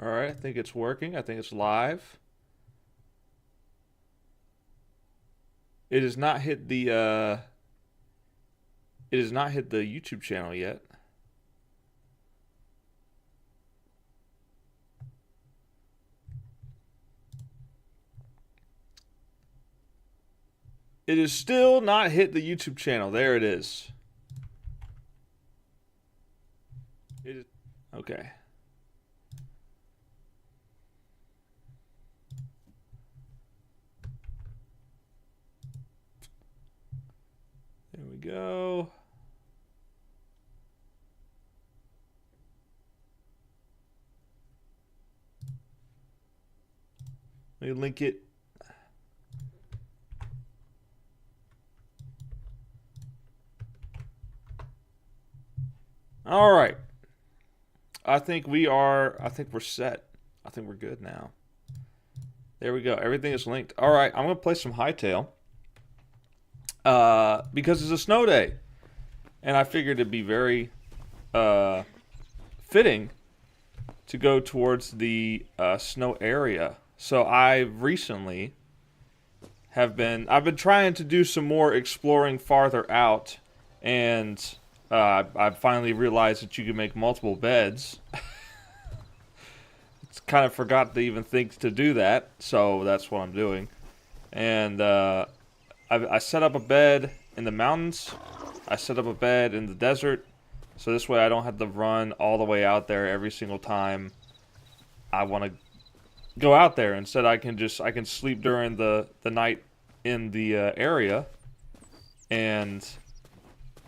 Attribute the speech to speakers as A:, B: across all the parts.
A: All right, I think it's working. I think it's live. It has not hit the it has not hit the YouTube channel yet. It is still not hit the YouTube channel. There it is. It is okay. There we go. Let me link it. All right. I think we're set. I think we're good now. There we go. Everything is linked. All right, I'm going to play some Hytale. Because it's a snow day. And I figured it'd be very fitting to go towards the snow area. So I've been trying to do some more exploring farther out, and I finally realized that you can make multiple beds. It's kind of forgot to even think to do that, so that's what I'm doing. And I set up a bed in the mountains. I set up a bed in the desert, so this way I don't have to run all the way out there every single time I want to go out there. Instead, I can sleep during the night in the area and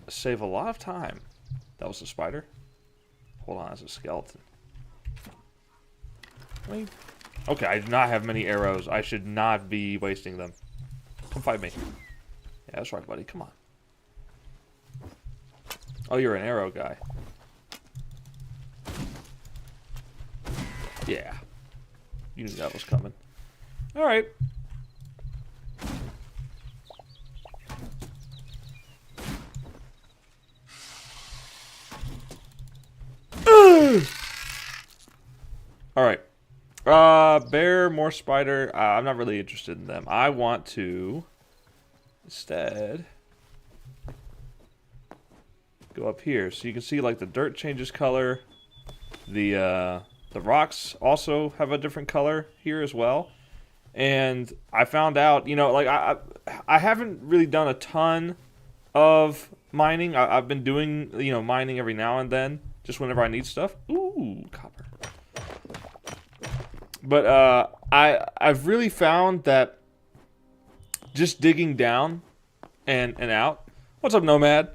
A: save a lot of time. That was a spider. Hold on, that's a skeleton. Wait. Okay, I do not have many arrows. I should not be wasting them. Come fight me. Yeah, that's right, buddy. Come on. Oh, you're an arrow guy. Yeah. You knew that was coming. Alright. Alright. Bear, more spider. I'm not really interested in them. I want to instead go up here. So you can see like the dirt changes color. The rocks also have a different color here as well. And I found out, you know, like I haven't really done a ton of mining. I've been doing, you know, mining every now and then, just whenever I need stuff. Ooh, copper. But I've really found that just digging down and out. What's up, Nomad?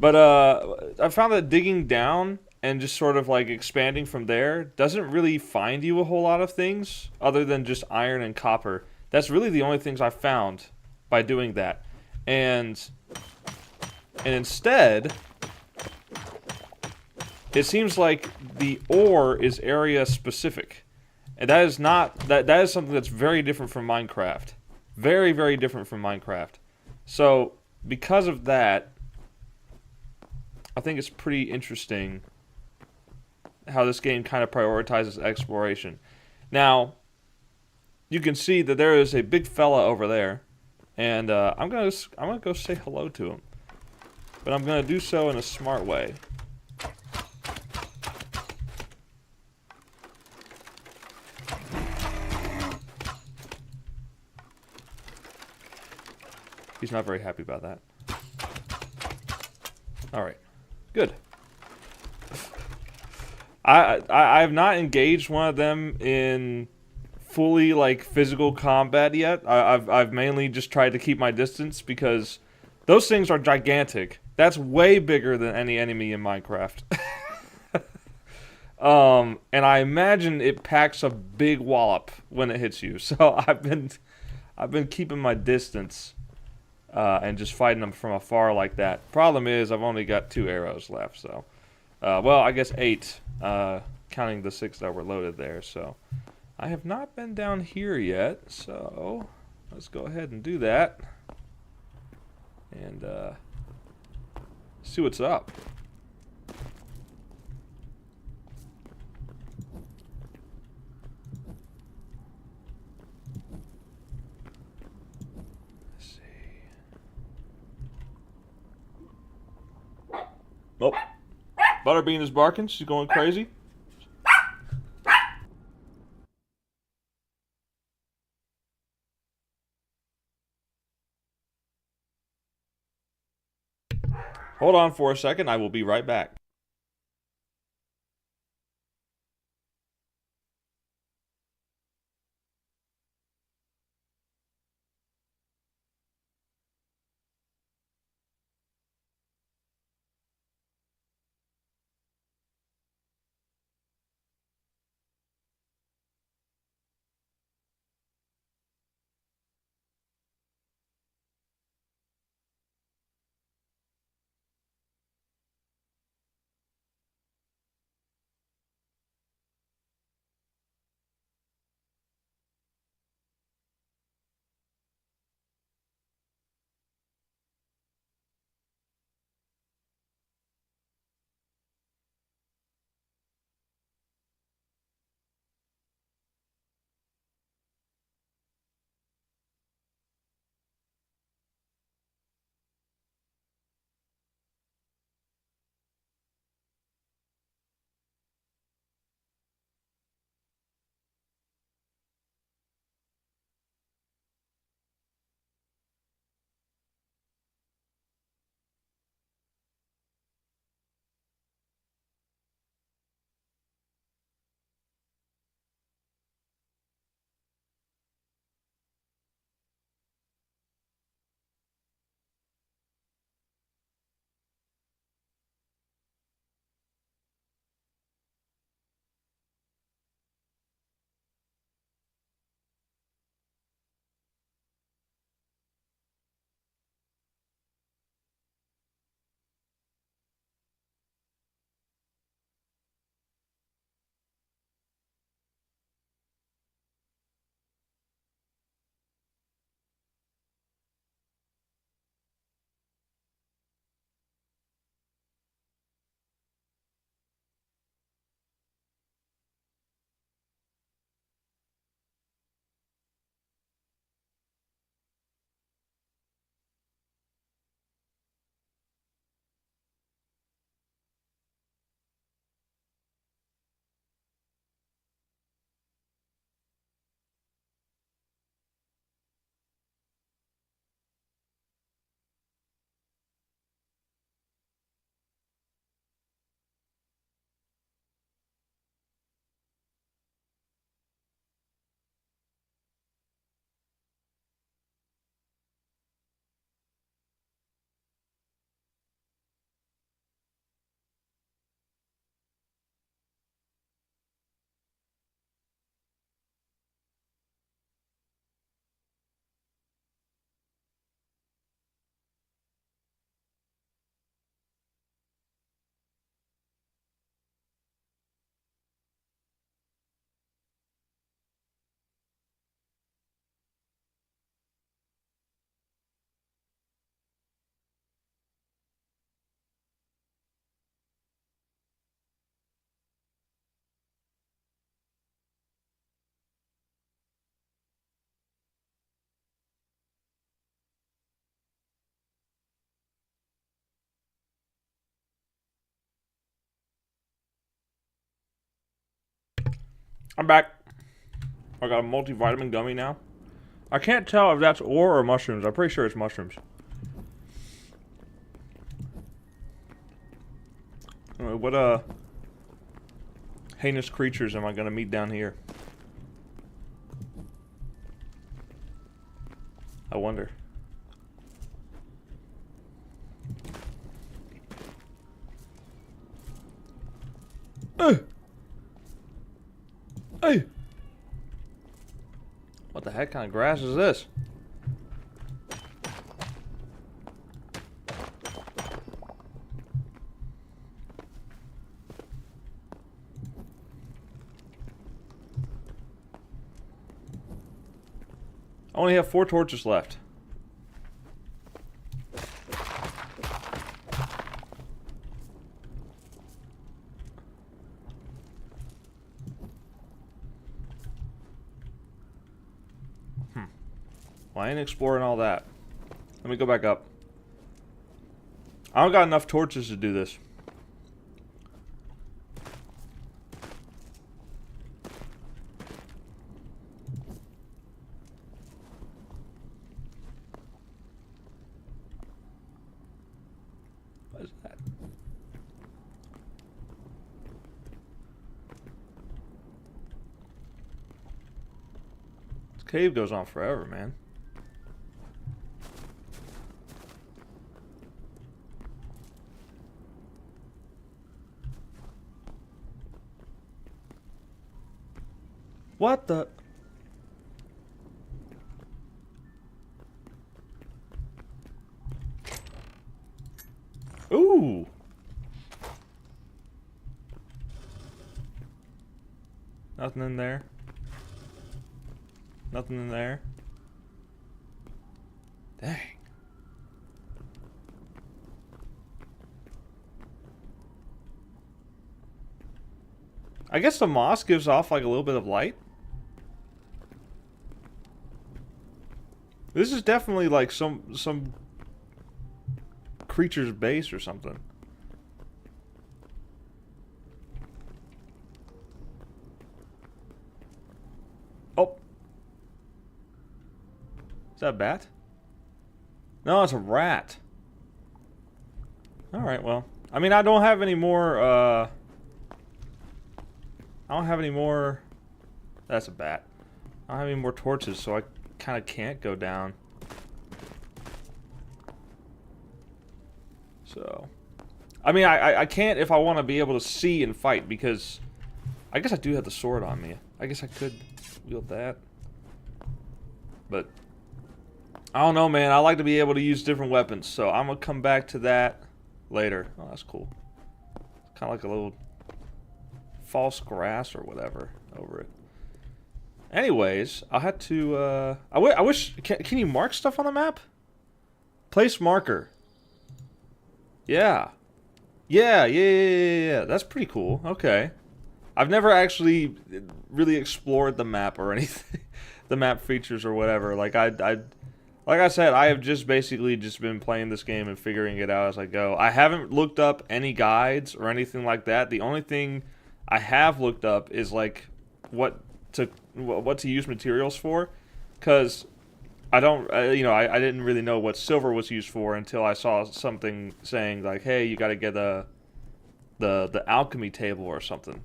A: But I found that digging down and just sort of like expanding from there doesn't really find you a whole lot of things other than just iron and copper. That's really the only things I've found by doing that. And instead, it seems like the ore is area specific. And that is not that is something that's very different from Minecraft. Very, very different from Minecraft. So, because of that, I think it's pretty interesting how this game kind of prioritizes exploration. Now, you can see that there is a big fella over there, and I'm gonna go say hello to him, but I'm gonna do so in a smart way. He's not very happy about that. All right, good. I have not engaged one of them in fully like physical combat yet. I've mainly just tried to keep my distance because those things are gigantic. That's way bigger than any enemy in Minecraft. And I imagine it packs a big wallop when it hits you. So I've been keeping my distance and just fighting them from afar like that. Problem is, I've only got 2 arrows left. So, well, I guess 8, counting the 6 that were loaded there. So, I have not been down here yet. So, let's go ahead and do that and see what's up. Oh, Butterbean is barking. She's going crazy. Hold on for a second. I will be right back. I'm back. I got a multivitamin gummy now. I can't tell if that's ore or mushrooms. I'm pretty sure it's mushrooms. What heinous creatures am I gonna meet down here? I wonder. Hey! What the heck kind of grass is this? I only have 4 torches left. Well, I ain't exploring all that. Let me go back up. I don't got enough torches to do this. cave goes on forever, man. What the? Ooh. Nothing in there. Nothing in there. Dang. I guess the moss gives off like a little bit of light. This is definitely like some creature's base or something. Oh. Is that a bat? No, it's a rat. Alright, well. I mean, I don't have any more, I don't have any more... That's a bat. I don't have any more torches, so I kind of can't go down. So... I mean, I can't if I want to be able to see and fight, because... I guess I do have the sword on me. I guess I could wield that. But... I don't know, man. I like to be able to use different weapons, so I'm gonna come back to that later. Oh, that's cool. Kind of like a little false grass or whatever over it. Anyways, I'll have to, I wish, can you mark stuff on the map? Place marker. Yeah. Yeah. That's pretty cool. Okay. I've never actually really explored the map or anything. The map features or whatever. Like, like I said, I have just basically just been playing this game and figuring it out as I go. I haven't looked up any guides or anything like that. The only thing I have looked up is like what to use materials for, because I don't, you know, I didn't really know what silver was used for until I saw something saying like, hey, you got to get the alchemy table or something,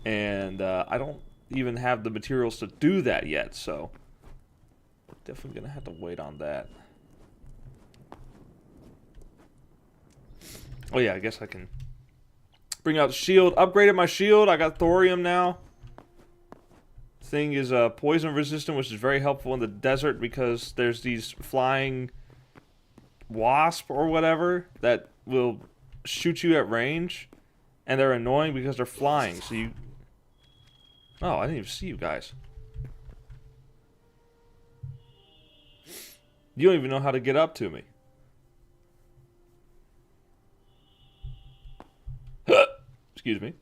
A: and I don't even have the materials to do that yet, so. Definitely gonna have to wait on that. Oh yeah, I guess I can bring out the shield. Upgraded my shield. I got thorium now. Thing is poison resistant, which is very helpful in the desert because there's these flying wasp or whatever that will shoot you at range, and they're annoying because they're flying. So you... Oh, I didn't even see you guys. You don't even know how to get up to me. Excuse me.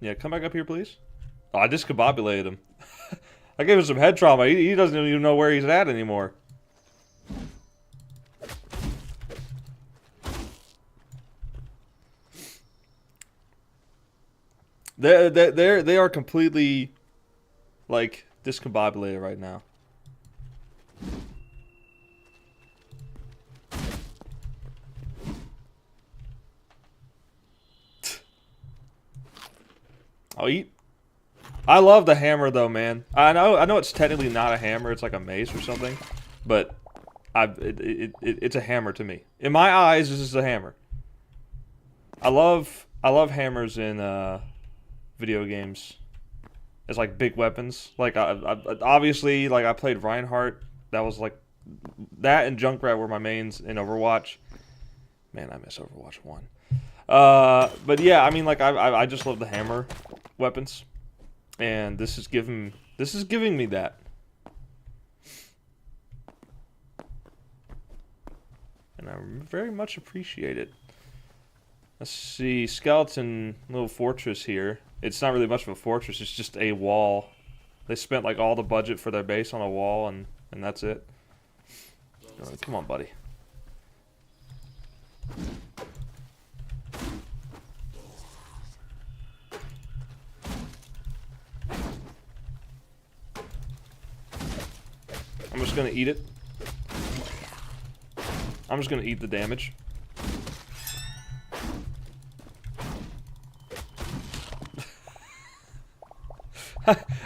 A: Yeah, come back up here, please. Oh, I discombobulated him. I gave him some head trauma. He doesn't even know where he's at anymore. They are completely, like, discombobulated right now. I'll eat. I love the hammer though, man. I know it's technically not a hammer. It's like a mace or something, but it's a hammer to me. In my eyes, this is a hammer. I love hammers in video games. It's like big weapons. Like obviously, like I played Reinhardt. That was like that and Junkrat were my mains in Overwatch. Man, I miss Overwatch 1. But yeah, I mean, like I just love the hammer weapons, and this is giving me that. And I very much appreciate it. Let's see, skeleton little fortress here. It's not really much of a fortress, it's just a wall. They spent like all the budget for their base on a wall, and that's it. Come on, buddy. I'm just gonna eat it. I'm just gonna eat the damage.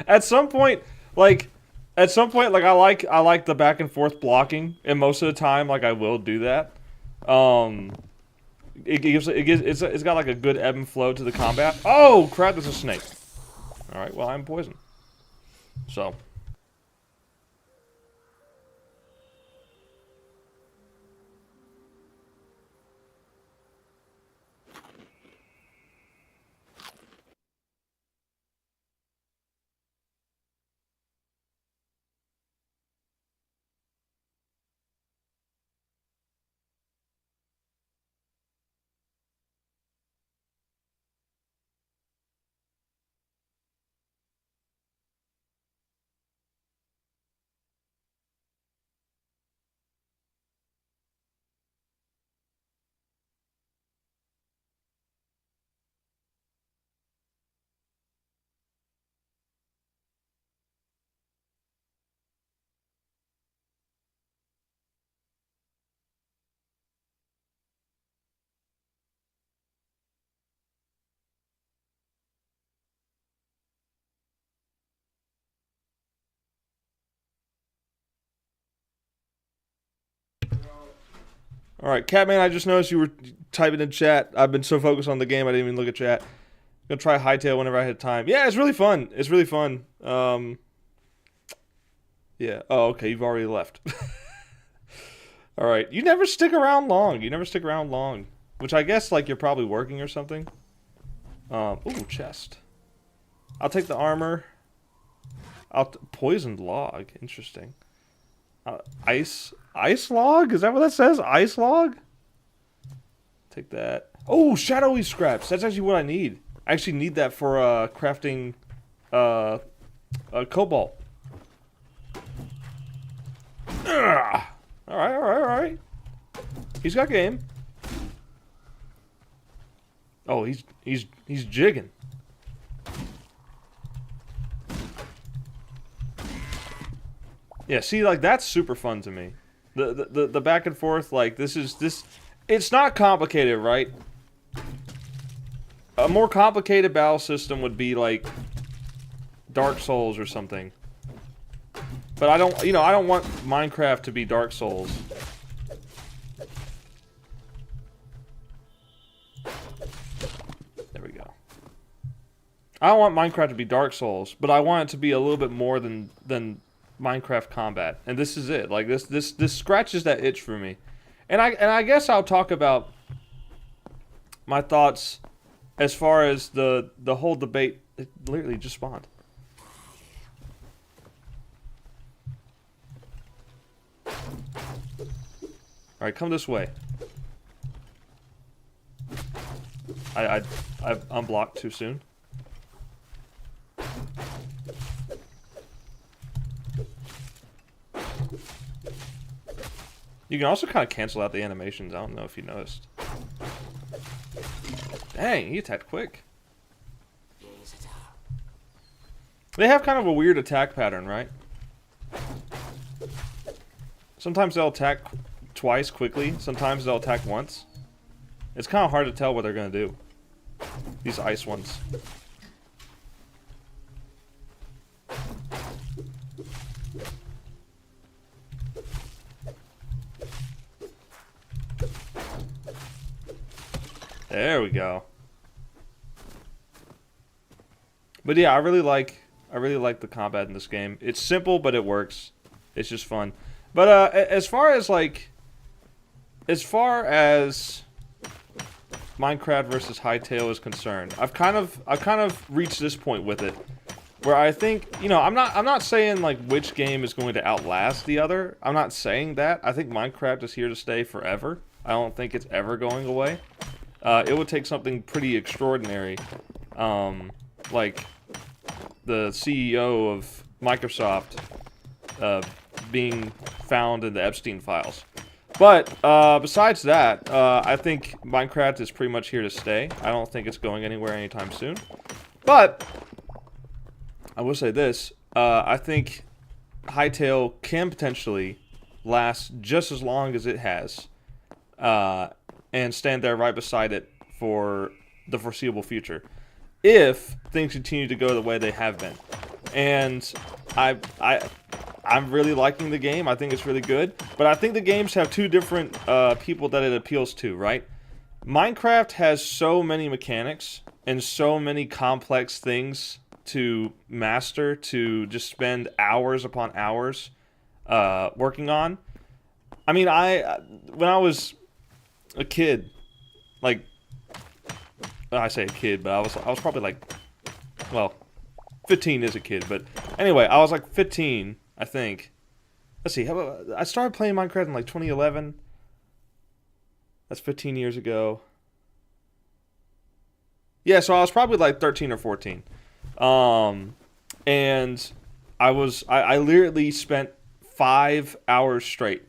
A: At some point, like, I like the back and forth blocking, and most of the time, like, I will do that. Um, it's got like a good ebb and flow to the combat. Oh crap! There's a snake. All right, well I'm poisoned. So. All right, Catman. I just noticed you were typing in chat. I've been so focused on the game, I didn't even look at chat. Gonna try Hytale whenever I had time. Yeah, it's really fun. It's really fun. Yeah. Oh, okay. You've already left. All right. You never stick around long. You never stick around long. Which I guess like you're probably working or something. Ooh, chest. I'll take the armor. Poisoned log. Interesting. Ice log? Is that what that says? Ice log? Take that. Oh, shadowy scraps. That's actually what I need. I actually need that for crafting cobalt. Ugh. All right. He's got game. Oh, he's jigging. Yeah, see, like that's super fun to me. The back and forth, like this. It's not complicated, right? A more complicated battle system would be like Dark Souls or something. But I don't want Minecraft to be Dark Souls. There we go. I don't want Minecraft to be Dark Souls, but I want it to be a little bit more than Minecraft combat. And this is it. Like this scratches that itch for me. And I guess I'll talk about my thoughts as far as the whole debate. It literally just spawned. Alright, come this way. I've unblocked too soon. You can also kind of cancel out the animations. I don't know if you noticed. Dang, he attacked quick. They have kind of a weird attack pattern, right? Sometimes they'll attack twice quickly. Sometimes they'll attack once. It's kind of hard to tell what they're going to do. These ice ones. There we go. But yeah, I really like the combat in this game. It's simple, but it works. It's just fun. But as far as Minecraft versus Hytale is concerned, I've kind of reached this point with it where I think, I'm not saying like which game is going to outlast the other. I'm not saying that. I think Minecraft is here to stay forever. I don't think it's ever going away. It would take something pretty extraordinary, like the CEO of Microsoft being found in the Epstein files. But besides that, I think Minecraft is pretty much here to stay. I don't think it's going anywhere anytime soon. But I will say this: I think Hytale can potentially last just as long as it has. And stand there right beside it for the foreseeable future, if things continue to go the way they have been. and I I'm really liking the game. I think it's really good, but I think the games have two different people that it appeals to, right? Minecraft has so many mechanics and so many complex things to master, to just spend hours upon hours working on. I mean, when I was a kid, like, I say a kid, but I was probably like, well, 15 is a kid, but anyway, I was like 15, I think. Let's see, I started playing Minecraft in like 2011. That's 15 years ago. Yeah, so I was probably like 13 or 14. And I literally spent 5 hours straight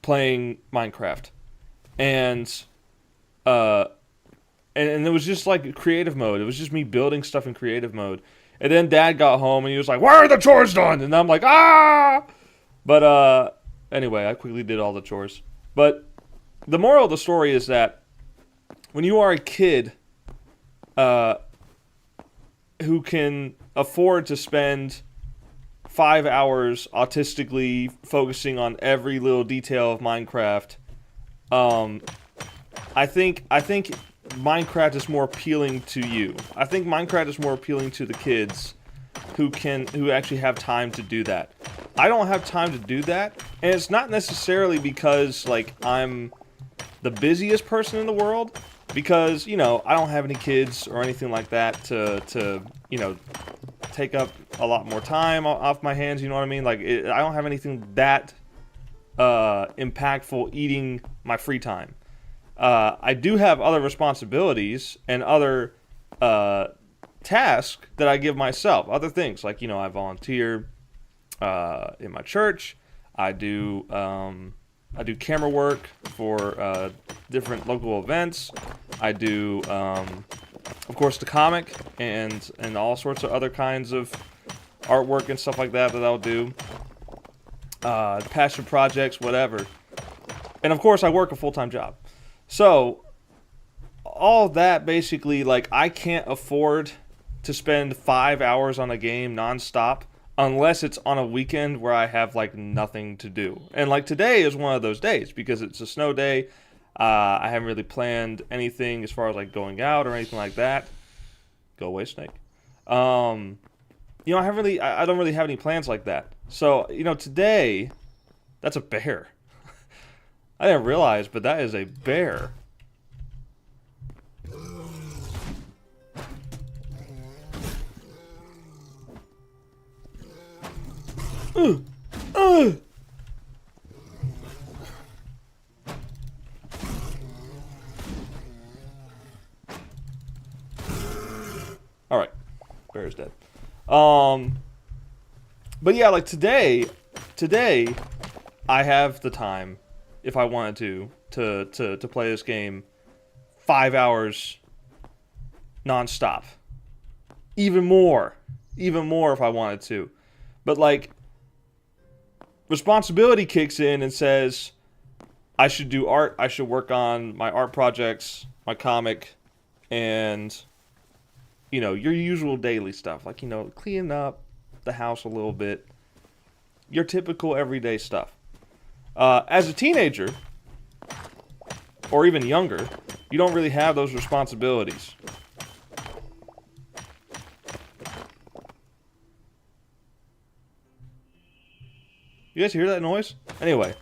A: playing Minecraft. And uh and it was just like creative mode. It was just me building stuff in creative mode. And then Dad got home and he was like, "Why are the chores done?" And I'm like, "Ah!" But anyway, I quickly did all the chores. But the moral of the story is that when you are a kid who can afford to spend 5 hours autistically focusing on every little detail of Minecraft, I think Minecraft is more appealing to you. I think Minecraft is more appealing to the kids who actually have time to do that. I don't have time to do that, and it's not necessarily because like I'm the busiest person in the world, because I don't have any kids or anything like that to take up a lot more time off my hands. You know what I mean? Like I don't have anything that impactful eating my free time. I do have other responsibilities and other tasks that I give myself. Other things like I volunteer in my church. I do camera work for different local events. I do, of course, the comic and all sorts of other kinds of artwork and stuff like that I'll do. Passion projects, whatever. And of course, I work a full-time job. So, all that basically, like, I can't afford to spend 5 hours on a game nonstop unless it's on a weekend where I have, like, nothing to do. And, like, today is one of those days because it's a snow day. I haven't really planned anything as far as, like, going out or anything like that. Go away, snake. I don't really have any plans like that. So, today, that's a bear. I didn't realize, but that is a bear. Alright. Bear's dead. But yeah, like today, I have the time, if I wanted to play this game 5 hours nonstop. Even more if I wanted to. But like, responsibility kicks in and says, I should do art, I should work on my art projects, my comic, and, your usual daily stuff. Like, cleaning up the house a little bit. Your typical everyday stuff. As a teenager, or even younger, you don't really have those responsibilities. You guys hear that noise? Anyway.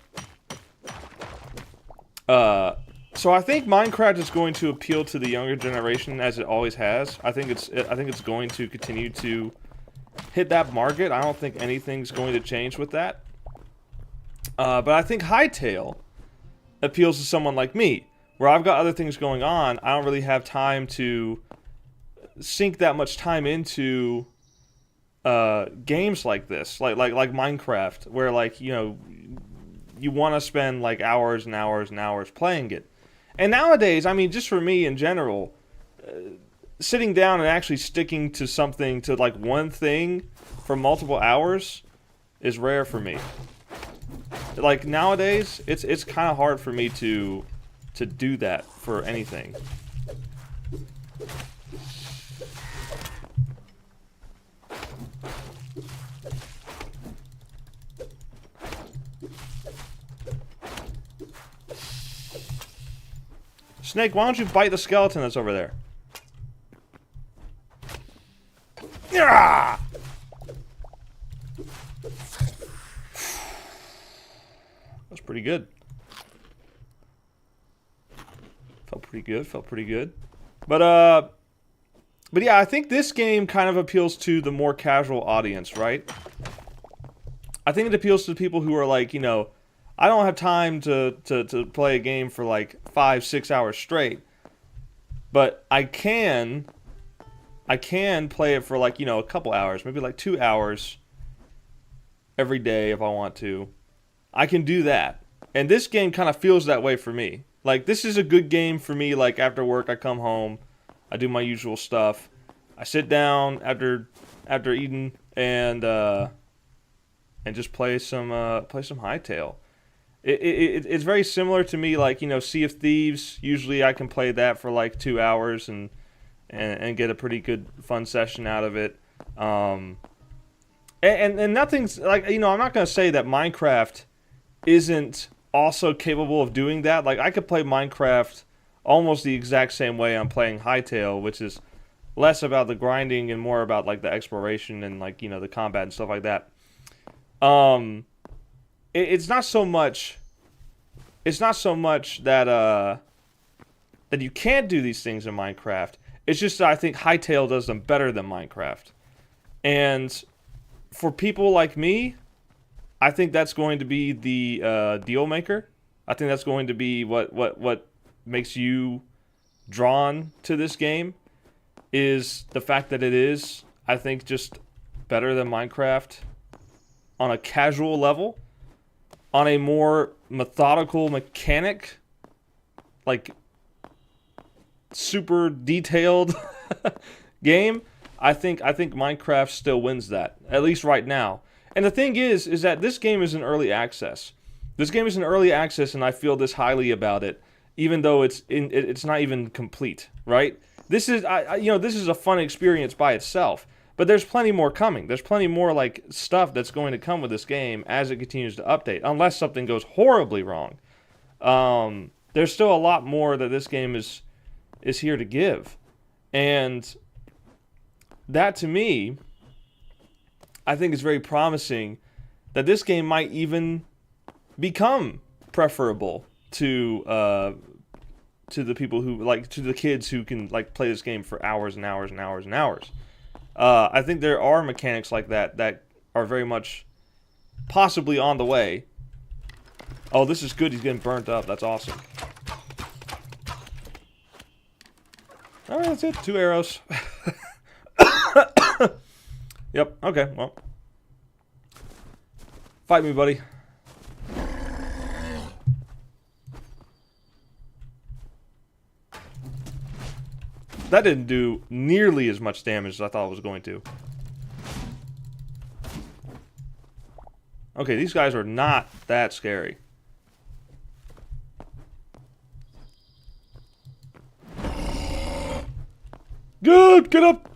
A: So I think Minecraft is going to appeal to the younger generation as it always has. I think it's going to continue to hit that market. I don't think anything's going to change with that. But I think Hytale appeals to someone like me, where I've got other things going on. I don't really have time to sink that much time into games like this, like Minecraft, where like you want to spend like hours and hours and hours playing it. And nowadays, I mean, just for me in general, sitting down and actually sticking to something, to like one thing for multiple hours is rare for me. Like nowadays, it's kind of hard for me to do that for anything. Snake, why don't you bite the skeleton that's over there? Yeah! That's pretty good. Felt pretty good, felt pretty good. But yeah, I think this game kind of appeals to the more casual audience, right? I think it appeals to people who are like, you know, I don't have time to play a game for like 5-6 hours straight. But I can play it for like, you know, a couple hours, maybe like 2 hours every day if I want to. I can do that. And this game kind of feels that way for me. Like, this is a good game for me. Like, after work, I come home, I do my usual stuff. I sit down after eating and just play some Hytale. It's very similar to me, like, you know, Sea of Thieves. Usually, I can play that for like 2 hours and get a pretty good fun session out of it. And nothing's like, you know, I'm not gonna say that Minecraft isn't also capable of doing that. Like, I could play Minecraft almost the exact same way I'm playing Hytale, which is less about the grinding and more about like the exploration and like, you know, the combat and stuff like that. It's not so much that that you can't do these things in Minecraft. It's just that I think Hytale does them better than Minecraft. And for people like me, I think that's going to be the deal maker. I think that's going to be what makes you drawn to this game, is the fact that it is, I think, just better than Minecraft on a casual level, on a more methodical mechanic, like super detailed game. I think Minecraft still wins that, at least right now. And the thing is that this game is in early access. This game is in early access, and I feel this highly about it, even though it's not even complete, right? This is this is a fun experience by itself, but there's plenty more coming. There's plenty more like stuff that's going to come with this game as it continues to update, unless something goes horribly wrong. There's still a lot more that this game is here to give, and that to me, I think is very promising. That this game might even become preferable to the people who like, to the kids who can like play this game for hours and hours and hours and hours. I think there are mechanics like that are very much possibly on the way. Oh, this is good. He's getting burnt up. That's awesome. All right, that's it. 2 arrows. Yep. Okay. Well, fight me, buddy. That didn't do nearly as much damage as I thought it was going to. Okay, these guys are not that scary. Good, get up.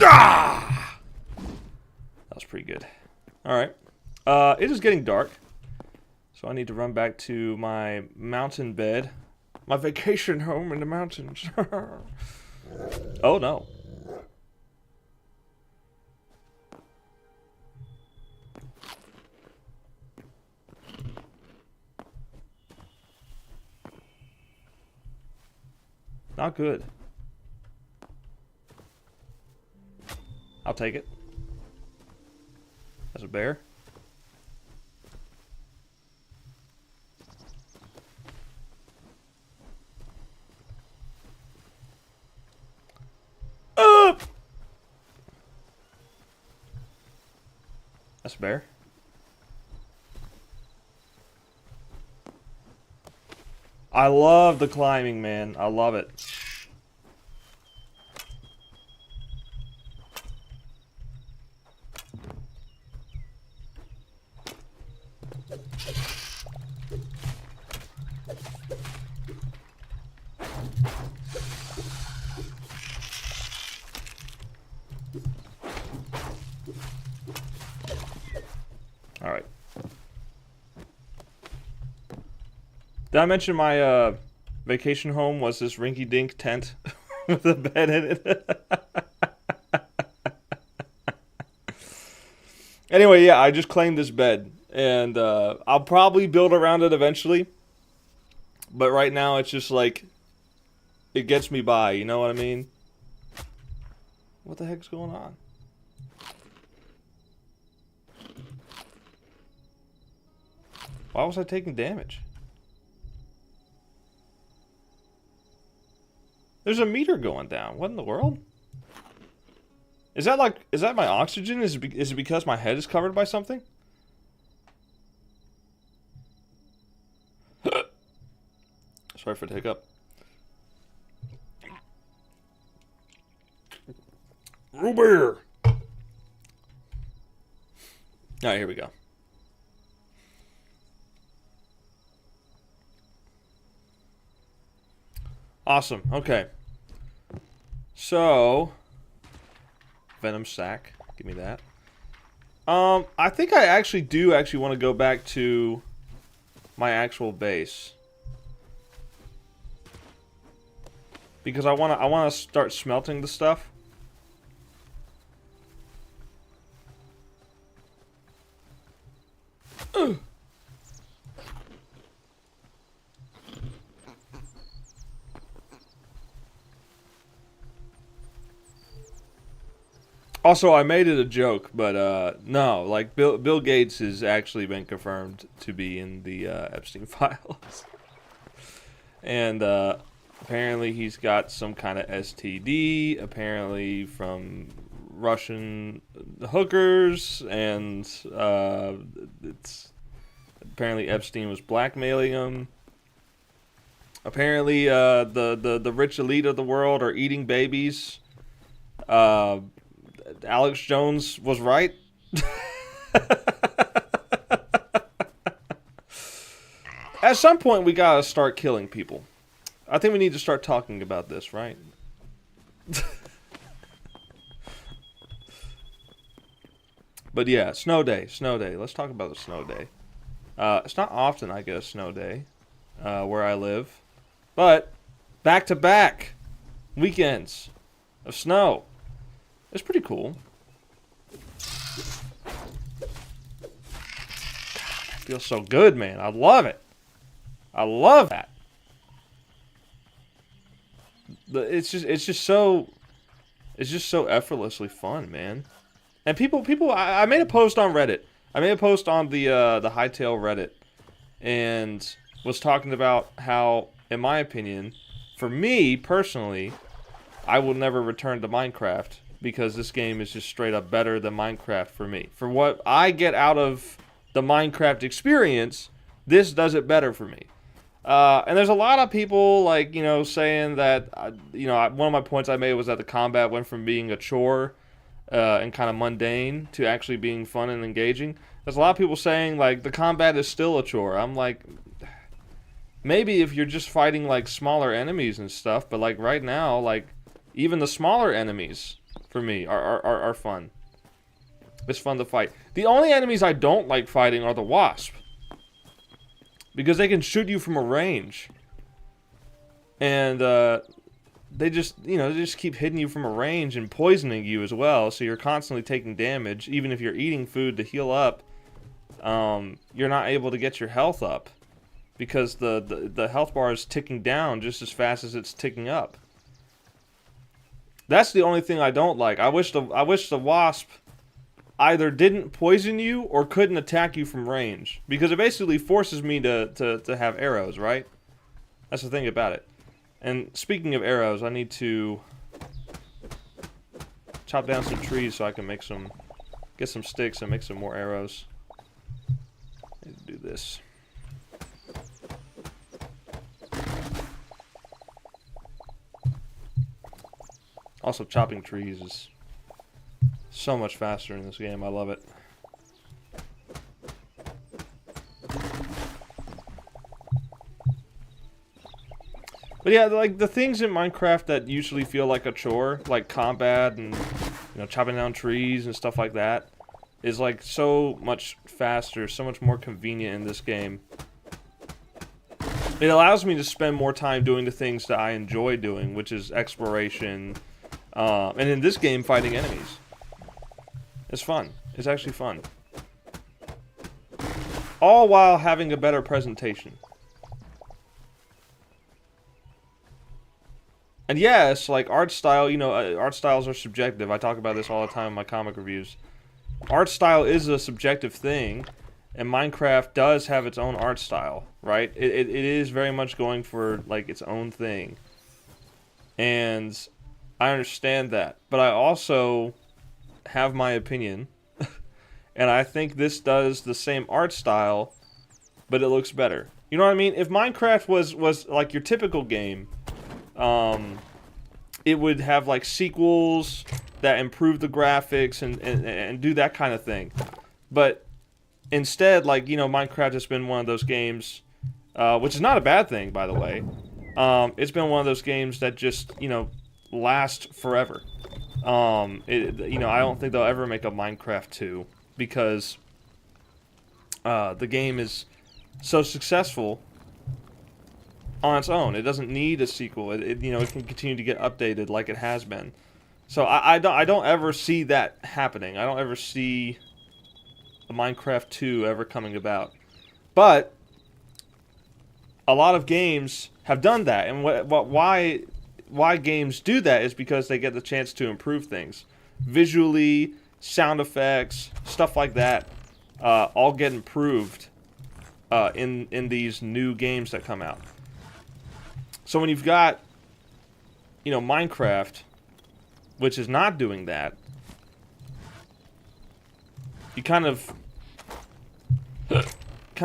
A: Ah! That was pretty good. Alright. It is getting dark. So I need to run back to my mountain bed. My vacation home in the mountains. Oh no. Not good. I'll take it. As a bear. Up! That's a bear. I love the climbing, man. I love it. Did I mention my vacation home was this rinky-dink tent with a bed in it? Anyway, yeah, I just claimed this bed, and I'll probably build around it eventually. But right now, it's just like, it gets me by, you know what I mean? What the heck's going on? Why was I taking damage? There's a meter going down. What in the world? Is that my oxygen? Is it because my head is covered by something? Sorry for the hiccup. Root beer. Alright, here we go. Awesome. Okay. So, Venom sack. Give me that. I think I actually want to go back to my actual base. Because I want to start smelting the stuff. Ugh. Also, I made it a joke, but no, like Bill Gates has actually been confirmed to be in the Epstein files, and apparently he's got some kind of STD, apparently from Russian hookers, and it's apparently Epstein was blackmailing him. Apparently, the rich elite of the world are eating babies. Alex Jones was right. At some point, we gotta start killing people. I think we need to start talking about this, right? But yeah, snow day, snow day. Let's talk about the snow day. It's not often I get a snow day where I live, but back-to-back weekends of snow. It's pretty cool. It feels so good, man. I love it. I love that. It's just so effortlessly fun, man. And people, I made a post on Reddit. I made a post on the Hytale Reddit, and was talking about how, in my opinion, for me personally, I will never return to Minecraft because this game is just straight up better than Minecraft for me. For what I get out of the Minecraft experience, this does it better for me. And there's a lot of people, like, you know, saying that, you know, one of my points I made was that the combat went from being a chore and kind of mundane to actually being fun and engaging. There's a lot of people saying, like, the combat is still a chore. I'm like, maybe if you're just fighting, like, smaller enemies and stuff, but, like, right now, like, even the smaller enemies, for me, are fun. It's fun to fight. The only enemies I don't like fighting are the wasp. Because they can shoot you from a range. And, they just, you know, they just keep hitting you from a range and poisoning you as well, so you're constantly taking damage. Even if you're eating food to heal up, you're not able to get your health up. Because the health bar is ticking down just as fast as it's ticking up. That's the only thing I don't like. I wish the wasp either didn't poison you or couldn't attack you from range. Because it basically forces me to have arrows, right? That's the thing about it. And speaking of arrows, I need to chop down some trees so I can get some sticks and make some more arrows. I need to do this. Also, chopping trees is so much faster in this game. I love it. But yeah, like the things in Minecraft that usually feel like a chore, like combat and, you know, chopping down trees and stuff like that, is like so much faster, so much more convenient in this game. It allows me to spend more time doing the things that I enjoy doing, which is exploration, and in this game, fighting enemies. It's fun. It's actually fun. All while having a better presentation. And yes, like art style, you know, art styles are subjective. I talk about this all the time in my comic reviews. Art style is a subjective thing, and Minecraft does have its own art style, right? It is very much going for, like, its own thing. And I understand that. But I also have my opinion. And I think this does the same art style, but it looks better. You know what I mean? If Minecraft was like your typical game, it would have like sequels that improve the graphics and do that kind of thing. But instead, like, you know, Minecraft has been one of those games, which is not a bad thing, by the way. It's been one of those games that just, you know, last forever. You know, I don't think they'll ever make a Minecraft 2 because the game is so successful on its own. It doesn't need a sequel. You know, it can continue to get updated like it has been. So I don't ever see that happening. I don't ever see a Minecraft 2 ever coming about. But a lot of games have done that, and why games do that is because they get the chance to improve things. Visually, sound effects, stuff like that, all get improved in these new games that come out. So when you've got, you know, Minecraft, which is not doing that, you kind of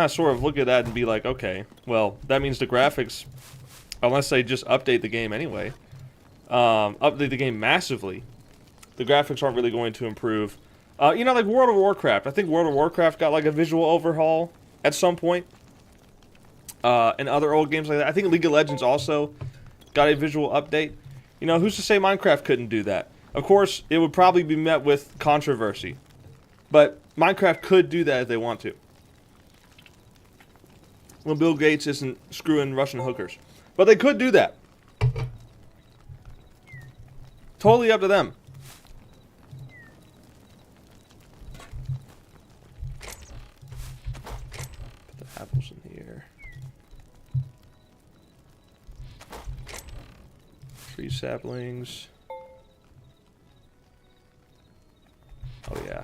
A: sort of look at that and be like, okay, well, that means the graphics, unless they just update the game anyway, update the game massively, the graphics aren't really going to improve. You know, like World of Warcraft. I think World of Warcraft got like a visual overhaul at some point. And other old games like that. I think League of Legends also got a visual update. You know, who's to say Minecraft couldn't do that? Of course, it would probably be met with controversy. But Minecraft could do that if they want to. When Bill Gates isn't screwing Russian hookers. But they could do that. Totally up to them. Put the apples in here. Tree saplings. Oh yeah.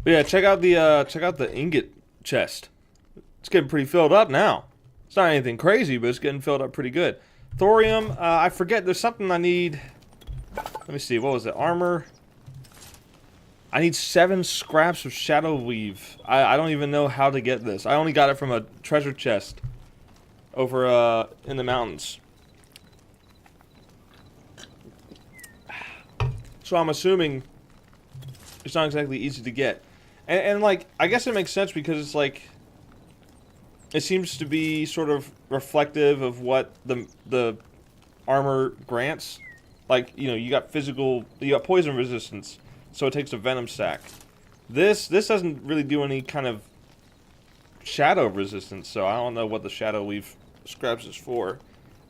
A: But yeah, check out the ingot chest. It's getting pretty filled up now. It's not anything crazy, but it's getting filled up pretty good. Thorium, I forget, there's something I need. Let me see, what was it? Armor. I need 7 scraps of shadow weave. I don't even know how to get this. I only got it from a treasure chest over in the mountains. So I'm assuming it's not exactly easy to get. And like, I guess it makes sense because it's like, it seems to be sort of reflective of what the armor grants. Like, you know, you got poison resistance, so it takes a venom sac. This doesn't really do any kind of shadow resistance, so I don't know what the shadow weave scraps is for.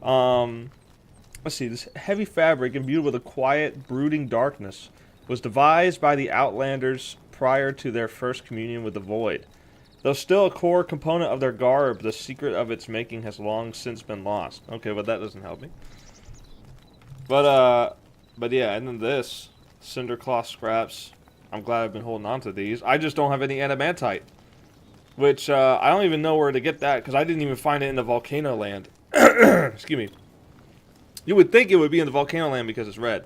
A: Let's see, this heavy fabric imbued with a quiet, brooding darkness was devised by the Outlanders prior to their first communion with the Void. Though still a core component of their garb, the secret of its making has long since been lost. Okay, but that doesn't help me. But yeah, and then this, cinder cloth scraps. I'm glad I've been holding on to these. I just don't have any adamantite, which I don't even know where to get that because I didn't even find it in the volcano land. Excuse me. You would think it would be in the volcano land because it's red.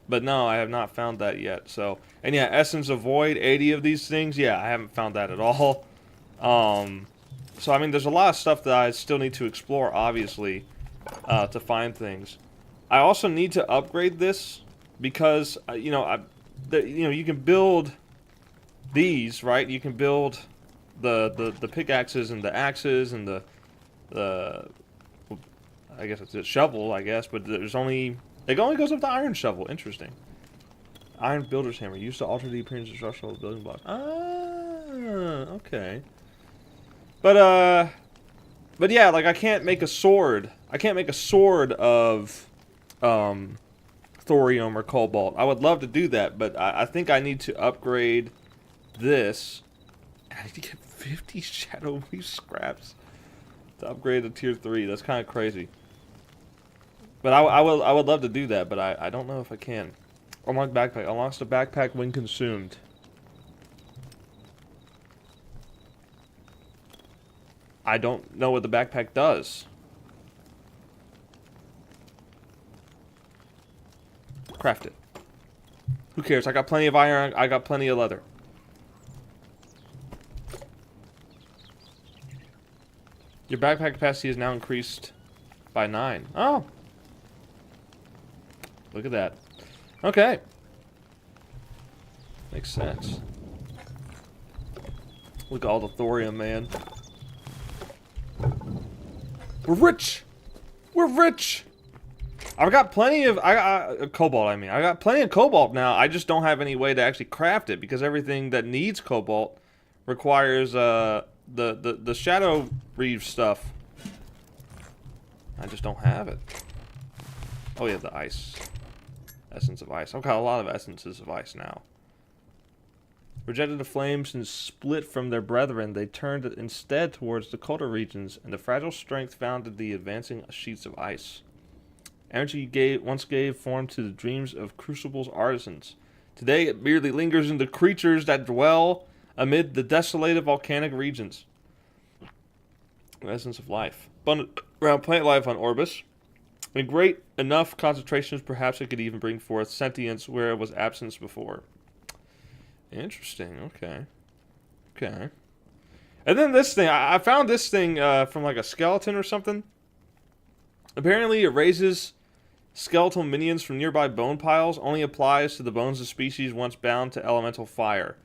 A: But no, I have not found that yet. So, and yeah, Essence of Void, 80 of these things. Yeah, I haven't found that at all. So, I mean, there's a lot of stuff that I still need to explore, obviously, to find things. I also need to upgrade this because you can build these, right? You can build the pickaxes and the axes and the I guess it's a shovel, I guess, but it only goes up to iron shovel. Interesting. Iron builder's hammer used to alter the appearance of structural building blocks. Ah, okay. But yeah, like I can't make a sword. I can't make a sword of thorium or cobalt. I would love to do that, but I think I need to upgrade this. I need to get 50 shadow weave scraps to upgrade to tier 3. That's kind of crazy. But I would love to do that, but I don't know if I can. Unlock backpack. Unlocks the backpack when consumed. I don't know what the backpack does. Craft it. Who cares? I got plenty of iron. I got plenty of leather. Your backpack capacity is now increased by 9. Oh. Look at that. Okay. Makes sense. Look at all the thorium, man. We're rich! We're rich! I've got plenty of cobalt, I mean. I got plenty of cobalt now. I just don't have any way to actually craft it because everything that needs cobalt requires the shadow reeve stuff. I just don't have it. Oh yeah, the ice. Essence of ice. I've got a lot of essences of ice now. Rejected the flames and split from their brethren, they turned instead towards the colder regions, and the fragile strength founded the advancing sheets of ice. Energy once gave form to the dreams of Crucible's artisans. Today it merely lingers in the creatures that dwell amid the desolated volcanic regions. The essence of life. Abundant around plant life on Orbis. In great enough concentrations, perhaps it could even bring forth sentience where it was absence before. Interesting. Okay. Okay. And then this thing. I found this thing from like a skeleton or something. Apparently it raises skeletal minions from nearby bone piles. Only applies to the bones of species once bound to elemental fire.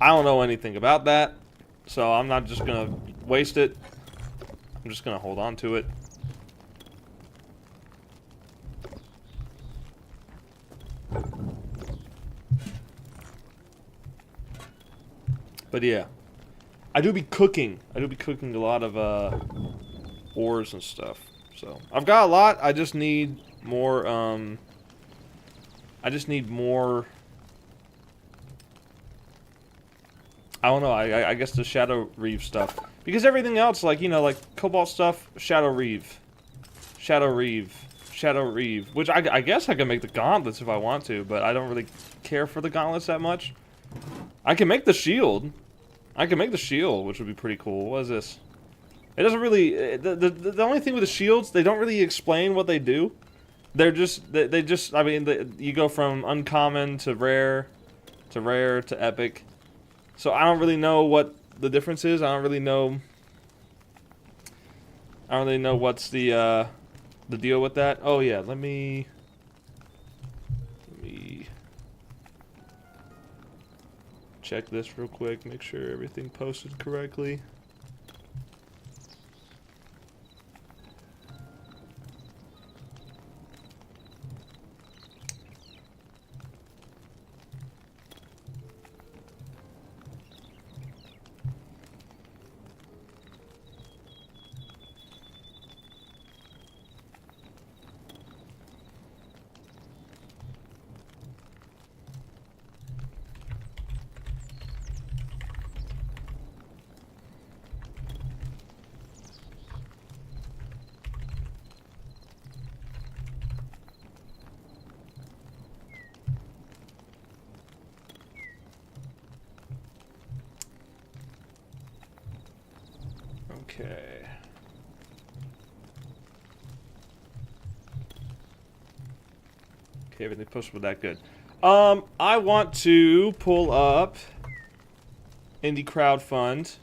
A: I don't know anything about that. So I'm not just going to waste it. I'm just going to hold on to it. But yeah. I do be cooking. I do be cooking a lot of ores and stuff. So I've got a lot. I just need more I don't know, I guess the shadow reeve stuff. Because everything else, like, you know, like cobalt stuff, shadow reeve. Shadow reeve. Shadow reeve. Which I guess I can make the gauntlets if I want to, but I don't really care for the gauntlets that much. I can make the shield. I can make the shield, which would be pretty cool. What is this? It doesn't really... The only thing with the shields, they don't really explain what they do. They're just... They just... I mean, you go from uncommon to rare to epic. So I don't really know what the difference is. I don't really know what's the deal with that. Oh yeah, let me check this real quick, make sure everything posted correctly. Okay. Okay, everything posted with that good. I want to pull up Indie Crowdfund.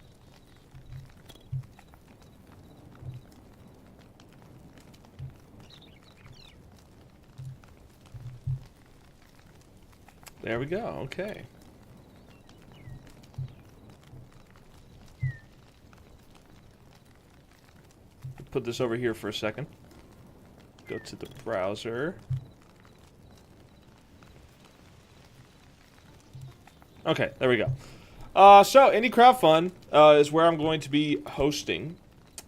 A: There we go. Okay. Put this over here for a second. Go to the browser. Okay, there we go. So, Indie Crowdfund is where I'm going to be hosting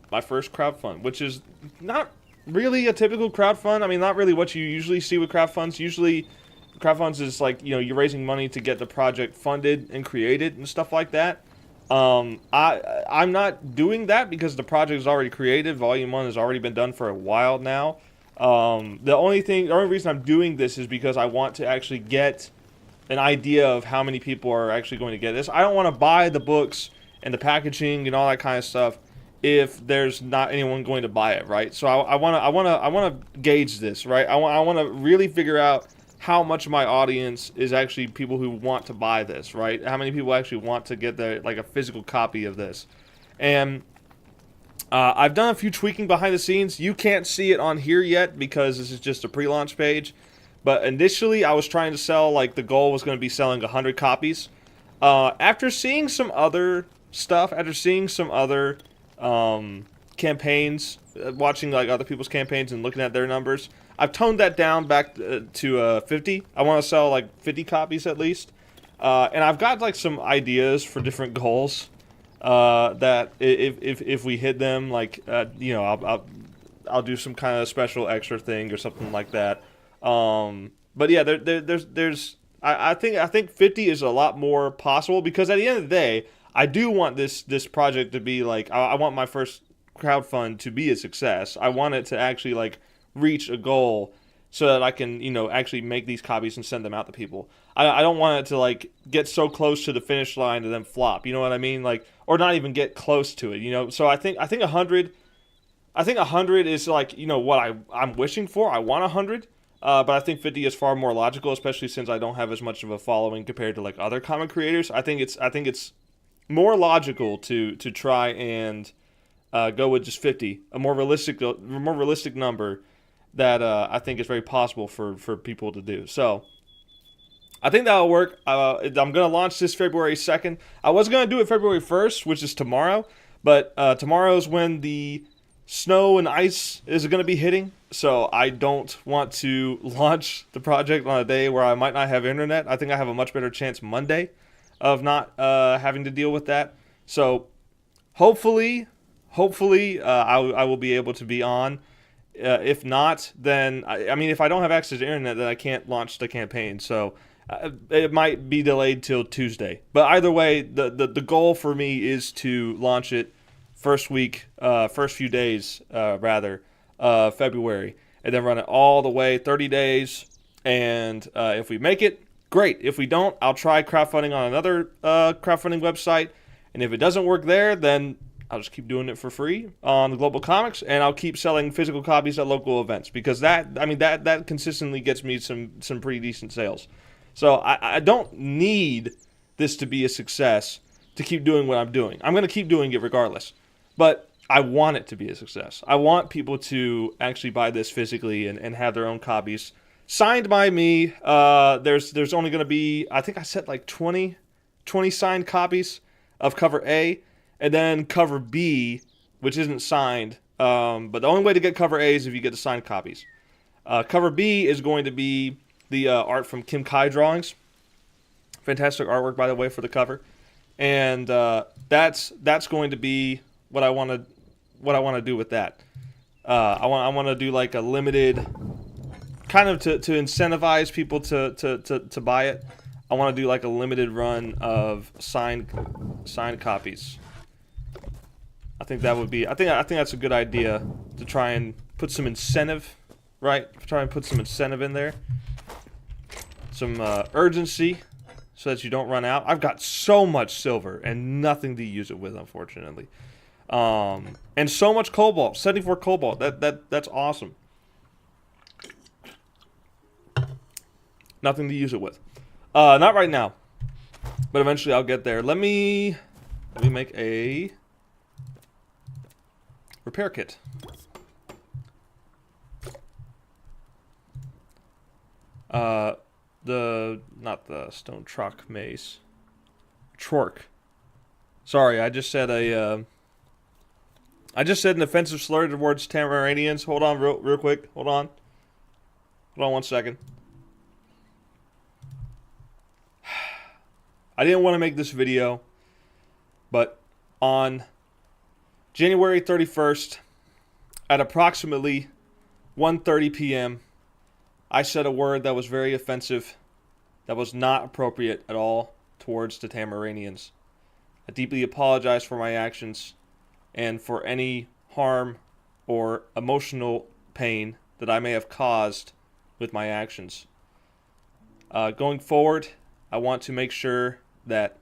A: my first crowdfund, which is not really a typical crowdfund. I mean, not really what you usually see with crowdfunds. Usually, crowdfunds is like, you know, you're raising money to get the project funded and created and stuff like that. I'm not doing that because the project is already created. Volume 1 has already been done for a while now. The only reason I'm doing this is because I want to actually get an idea of how many people are actually going to get this. I don't want to buy the books and the packaging and all that kind of stuff if there's not anyone going to buy it, right? So I want to gauge this, right? I want to really figure out how much of my audience is actually people who want to buy this, right? How many people actually want to get a physical copy of this. And I've done a few tweaking behind the scenes. You can't see it on here yet because this is just a pre-launch page. But initially, I was trying to sell, like, the goal was going to be selling 100 copies. After seeing some other stuff, after seeing some other campaigns, watching, like, other people's campaigns and looking at their numbers, I've toned that down back to 50. I want to sell, like, 50 copies at least. And I've got, like, some ideas for different goals that if we hit them, like, you know, I'll do some kind of special extra thing or something like that. But yeah, I think 50 is a lot more possible because at the end of the day, I do want this project to be like, I want my first crowdfund to be a success. I want it to actually like reach a goal so that I can, you know, actually make these copies and send them out to people. I don't want it to like get so close to the finish line and then flop, you know what I mean? Like, or not even get close to it, you know? So I think 100 is like, you know, what I'm wishing for. I want 100. But I think 50 is far more logical, especially since I don't have as much of a following compared to like other comic creators. I think it's more logical to try and go with just 50, a more realistic number that I think is very possible for people to do. So I think that'll work. I'm gonna launch this February 2nd. I was gonna do it February 1st, which is tomorrow, but tomorrow is when the snow and ice is going to be hitting, so I don't want to launch the project on a day where I might not have internet. I think I have a much better chance Monday of not having to deal with that. So hopefully, I will be able to be on. If not, then, I mean, if I don't have access to internet, then I can't launch the campaign. So it might be delayed till Tuesday. But either way, the goal for me is to launch it first few days, February, and then run it all the way 30 days. And if we make it, great. If we don't, I'll try crowdfunding on another crowdfunding website. And if it doesn't work there, then I'll just keep doing it for free on the Global Comics, and I'll keep selling physical copies at local events because that consistently gets me some pretty decent sales. So I don't need this to be a success to keep doing what I'm doing. I'm going to keep doing it regardless. But I want it to be a success. I want people to actually buy this physically and have their own copies signed by me. There's only going to be, I think I said like 20 signed copies of cover A, and then cover B, which isn't signed. But the only way to get cover A is if you get the signed copies. Cover B is going to be the art from Kim Kai Drawings. Fantastic artwork, by the way, for the cover. And that's going to be what I want to do with that. I want to do like a limited, kind of to incentivize people to buy it. I want to do like a limited run of signed copies. I think that would be. I think that's a good idea to try and put some incentive, right? Try and put some incentive in there, some urgency, so that you don't run out. I've got so much silver and nothing to use it with, unfortunately. And so much cobalt, 74 cobalt. That's awesome. Nothing to use it with. Not right now, but eventually I'll get there. Let me make a repair kit. not the stone truck mace. Trork. Sorry, I just said an offensive slur towards Tamaranians. Hold on, real quick. Hold on 1 second. I didn't want to make this video, but on January 31st, at approximately 1:30 p.m., I said a word that was very offensive, that was not appropriate at all towards the Tamaranians. I deeply apologize for my actions and for any harm or emotional pain that I may have caused with my actions. Going forward, I want to make sure that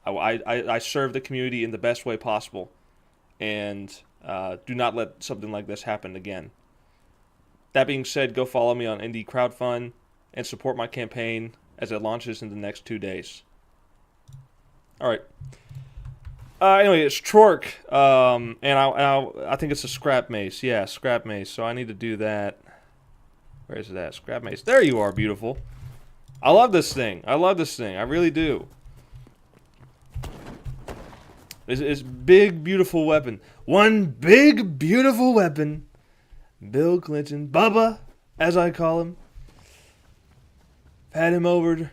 A: I serve the community in the best way possible, and do not let something like this happen again. That being said, go follow me on Indie Crowdfund and support my campaign as it launches in the next 2 days. All right. Anyway, it's Trork, and I think it's a scrap mace. Yeah, scrap mace. So I need to do that. Where is that? Scrap mace. There you are, beautiful. I love this thing. I really do. It's big, beautiful weapon. One big, beautiful weapon. Bill Clinton, Bubba, as I call him. Had him over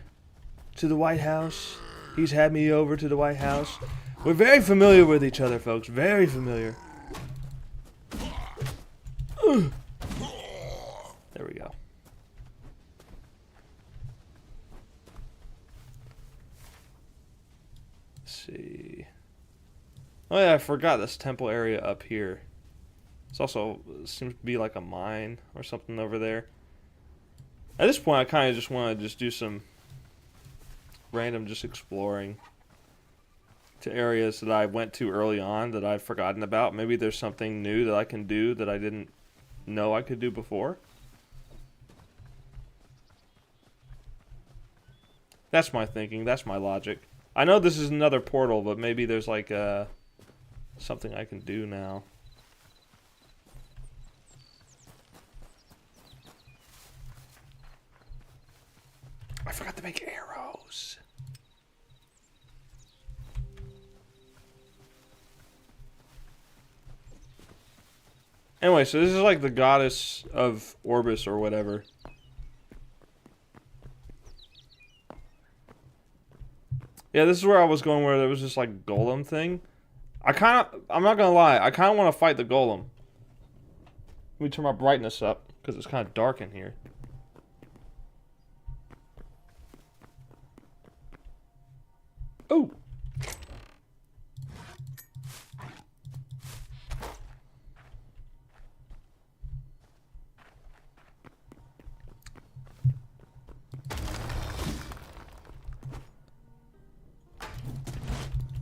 A: to the White House. He's had me over to the White House. We're very familiar with each other, folks. Very familiar. There we go. Let's see. Oh yeah, I forgot this temple area up here. It's also seems to be like a mine or something over there. At this point, I kind of just want to do some random just exploring to areas that I went to early on that I've forgotten about. Maybe there's something new that I can do that I didn't know I could do before. That's my thinking. That's my logic. I know this is another portal, but maybe there's like something I can do now. I forgot to make arrows. Anyway, so this is like the goddess of Orbis or whatever. Yeah, this is where I was going, where there was this like golem thing. I'm not gonna lie, I kind of want to fight the golem. Let me turn my brightness up, because it's kind of dark in here. Oh!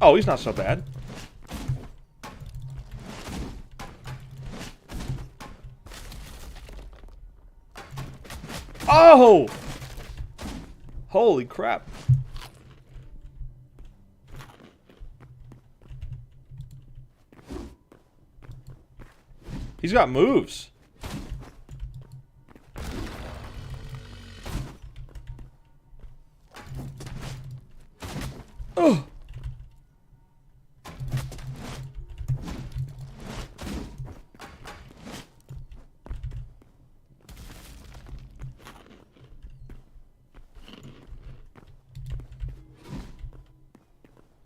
A: Oh, he's not so bad. Oh! Holy crap. He's got moves. Oh!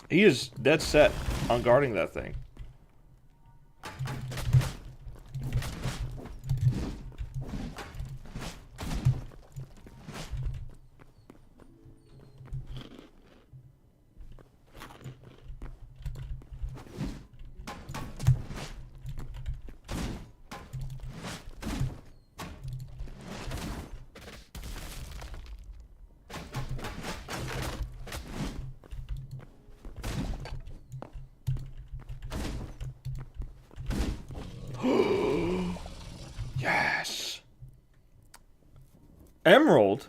A: He is dead set on guarding that thing. Yes. Emerald.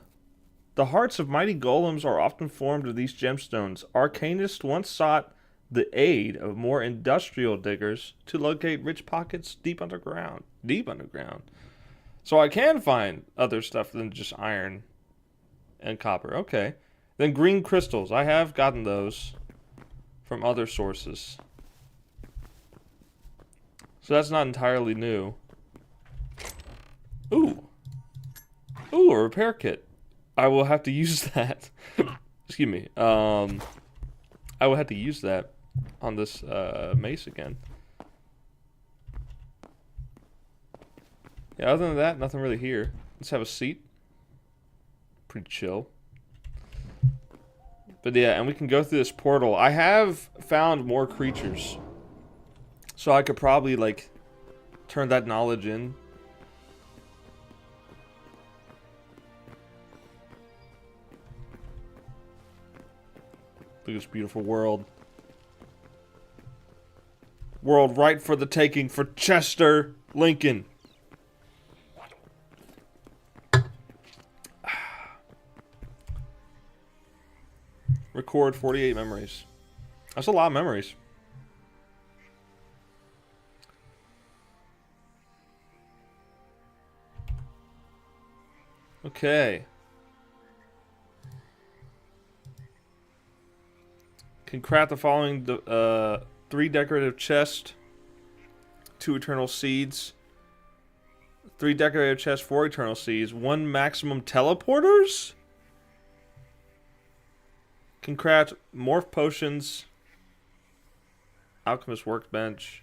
A: The hearts of mighty golems are often formed of these gemstones. Arcanists once sought the aid of more industrial diggers to locate rich pockets deep underground. Deep underground. So I can find other stuff than just iron. and copper. Okay. Then green crystals. I have gotten those from other sources. So that's not entirely new. Ooh. Ooh, a repair kit. I will have to use that. Excuse me. I will have to use that on this mace again. Yeah, other than that, nothing really here. Let's have a seat. Pretty chill. But yeah, and we can go through this portal. I have found more creatures. So I could probably, like, turn that knowledge in. Look at this beautiful world. World right for the taking for Chester Lincoln. Record 48 memories. That's a lot of memories. Okay. Can craft the following 3 decorative chests, 2 eternal seeds, 3 decorative chests, 4 eternal seeds, 1 maximum teleporters? Can craft morph potions, alchemist workbench,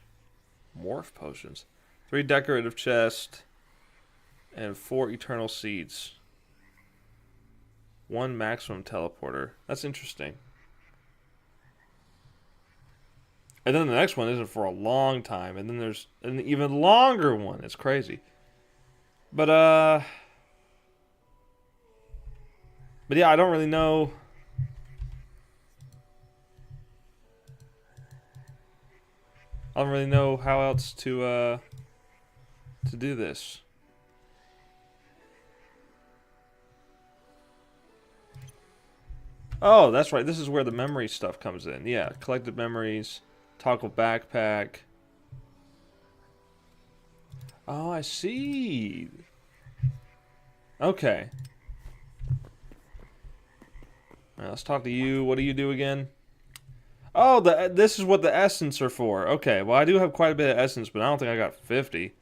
A: morph potions, 3 decorative chests, and 4 eternal seeds. 1 maximum teleporter. That's interesting. And then the next one isn't for a long time, and then there's an even longer one. It's crazy. But yeah, I don't really know. I don't really know how else to do this. Oh, that's right. This is where the memory stuff comes in. Yeah, collected memories, toggle backpack. Oh, I see. Okay. Now, let's talk to you. What do you do again? Oh, this is what the essence are for. Okay, well, I do have quite a bit of essence, but I don't think I got 50.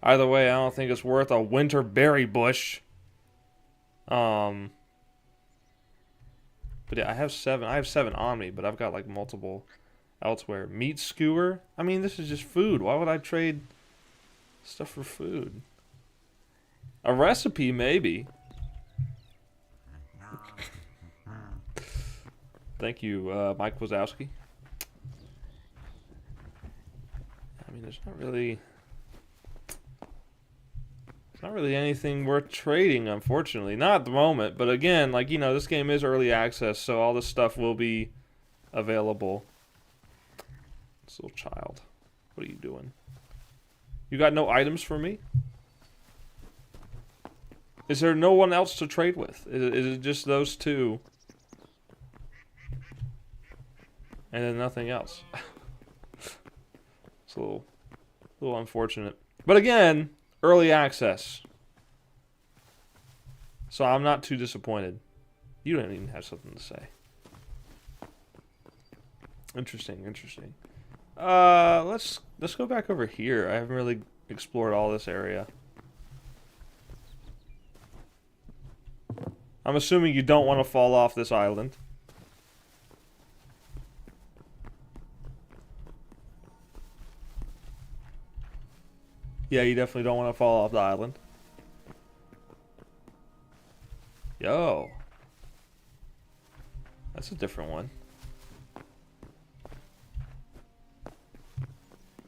A: Either way, I don't think it's worth a winter berry bush. But yeah, I have 7. I have 7 on me, but I've got like multiple elsewhere. Meat skewer? I mean, this is just food. Why would I trade stuff for food? A recipe, maybe. Thank you, Mike Wazowski. I mean, there's not really anything worth trading, unfortunately. Not at the moment, but again, like, you know, this game is early access, so all this stuff will be available. This little child. What are you doing? You got no items for me? Is there no one else to trade with? Is it just those 2? And then nothing else. It's a little unfortunate. But again, early access. So I'm not too disappointed. You don't even have something to say. Interesting, interesting. Let's go back over here. I haven't really explored all this area. I'm assuming you don't want to fall off this island. Yeah, you definitely don't want to fall off the island. Yo. That's a different one.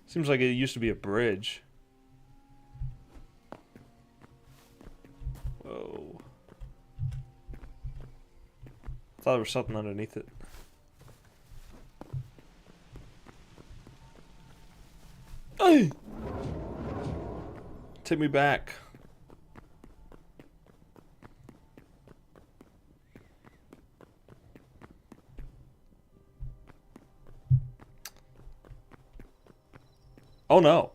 A: Seems like it used to be a bridge. Whoa. I thought there was something underneath it. Hey! Take me back. Oh no.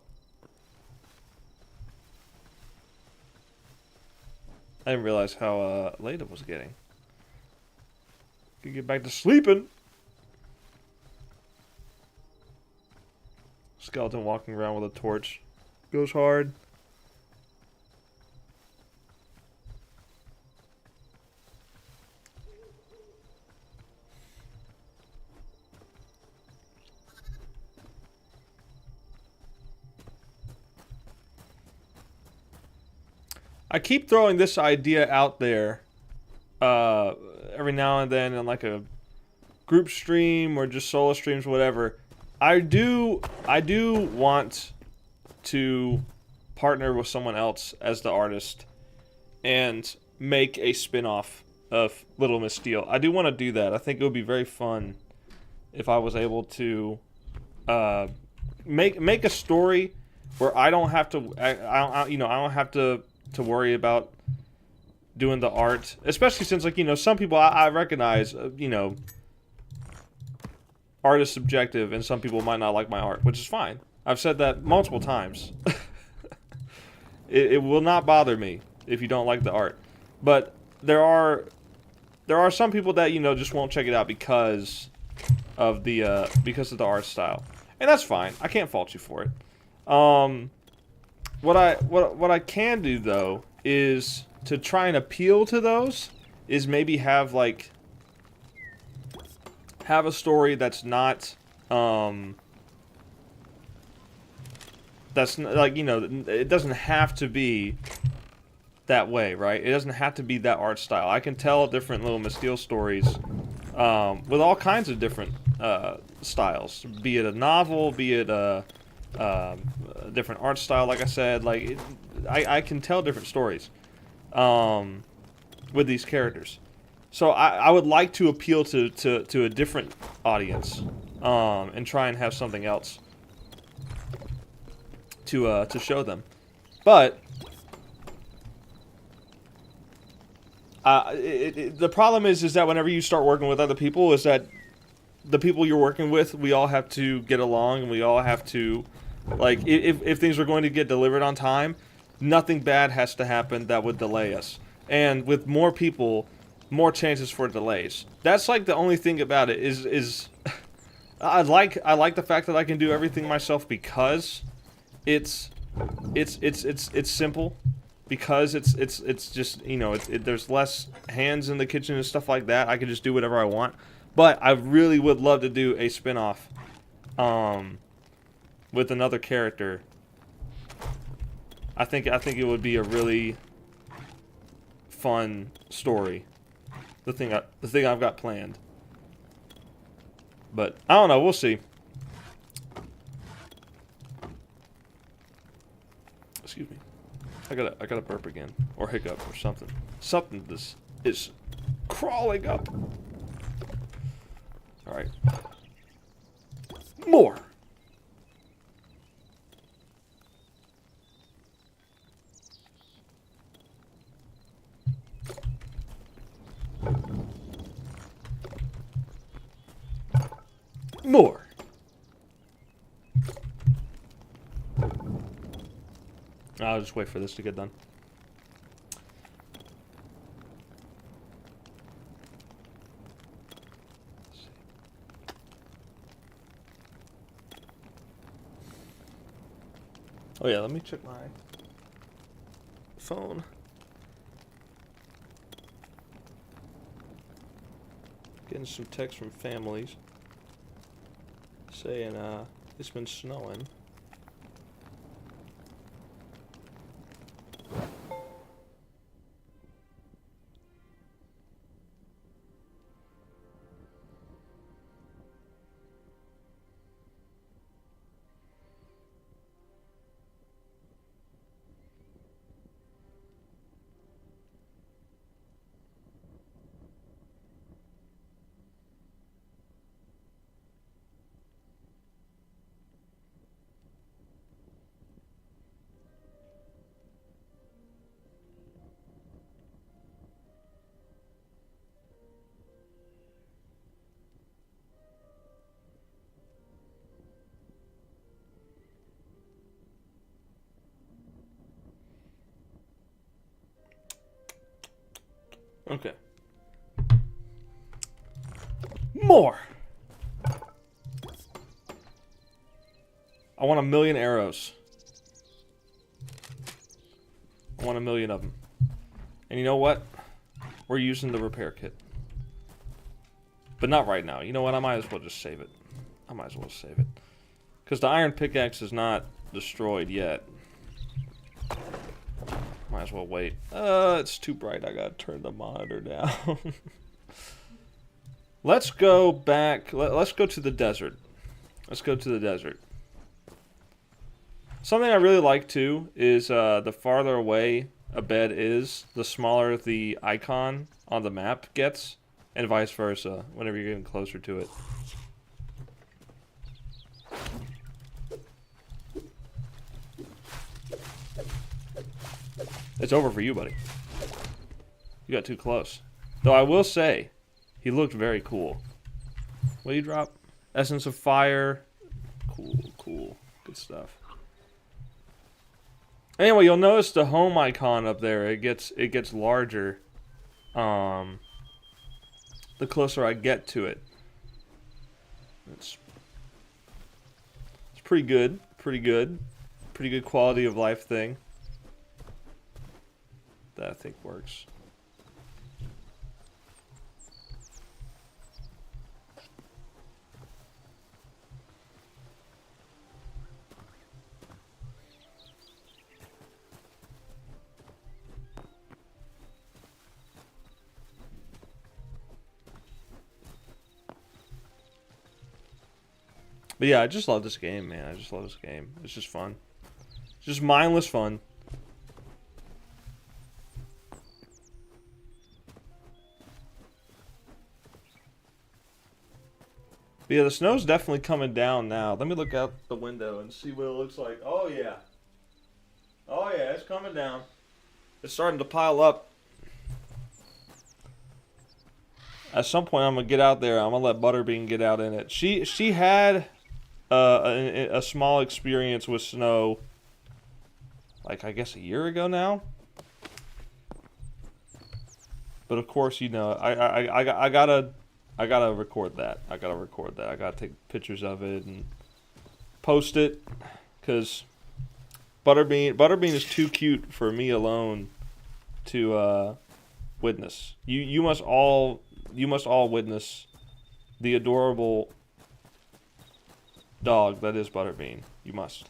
A: I didn't realize how late it was getting. Can get back to sleeping. Skeleton walking around with a torch. Goes hard. I keep throwing this idea out there every now and then in like a group stream or just solo streams, whatever. I do want to partner with someone else as the artist and make a spin-off of Little Miss Steel. I do want to do that. I think it would be very fun if I was able to make a story where I don't have to I don't have to worry about doing the art, especially since, like, some people I recognize, art is subjective and some people might not like my art, which is fine. I've said that multiple times. It will not bother me if you don't like the art, but there are some people that just won't check it out because of the art style, and that's fine. I can't fault you for it. What I can do though is to try and appeal to those, is maybe have a story that's not that's like, it doesn't have to be that way, right? It doesn't have to be that art style. I can tell different Little Miss Steel stories with all kinds of different styles, be it a novel, be it a different art style. Like I said, I can tell different stories with these characters. So I would like to appeal to a different audience and try and have something else to show them. But the problem is that whenever you start working with other people, is that the people you're working with, we all have to get along, and we all have to, like, if things are going to get delivered on time, nothing bad has to happen that would delay us. And with more people, more chances for delays. That's like the only thing about it is I like the fact that I can do everything myself, because it's simple, because it's just, there's less hands in the kitchen and stuff like that. I can just do whatever I want. But I really would love to do a spin-off with another character. I think it would be a really fun story. The thing I've got planned. But I don't know, we'll see. Excuse me. I gotta burp again, or hiccup, or something. Something this is crawling up. All right. More. More. I'll just wait for this to get done. Oh yeah, let me check my phone. Getting some text from families saying it's been snowing. Okay. More! I want 1,000,000 arrows. I want 1,000,000 of them. And you know what? We're using the repair kit. But not right now. You know what? I might as well just save it. I might as well save it. Because the iron pickaxe is not destroyed yet. Might as well wait. It's too bright. I gotta turn the monitor down. Let's go back. Let's go to the desert. Let's go to the desert. Something I really like too is the farther away a bed is, the smaller the icon on the map gets, and vice versa whenever you're getting closer to it. It's over for you, buddy. You got too close. Though I will say, he looked very cool. What do you drop? Essence of Fire. Cool, cool. Good stuff. Anyway, you'll notice the home icon up there. It gets larger. The closer I get to it. It's pretty good. Pretty good. Pretty good quality of life thing. That I think works. But yeah, I just love this game, man. I just love this game. It's just fun. It's just mindless fun. But yeah, the snow's definitely coming down now. Let me look out the window and see what it looks like. Oh, yeah. Oh, yeah, it's coming down. It's starting to pile up. At some point, I'm going to get out there. I'm going to let Butterbean get out in it. She had a small experience with snow, like, I guess a year ago now. But, of course, you know, I gotta record that. I gotta take pictures of it and post it, because Butterbean is too cute for me alone to witness. You must all witness the adorable dog that is Butterbean. You must.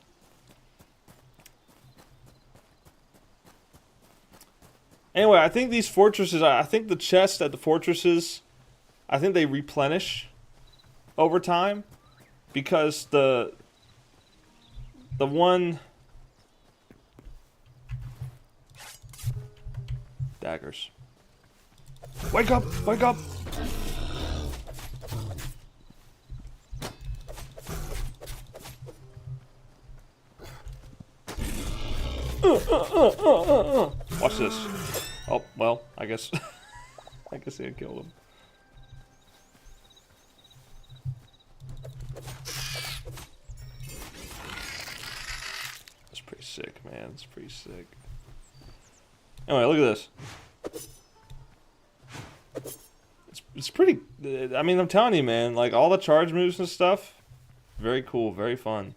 A: Anyway, I think these fortresses, I think the chests at the fortresses, I think they replenish over time, because the one daggers. Wake up! Wake up! Watch this. Oh, well, I guess I guess I killed him. That's pretty sick, man. That's pretty sick. Anyway, look at this. It's pretty. I mean, I'm telling you, man. Like, all the charge moves and stuff, very cool, very fun.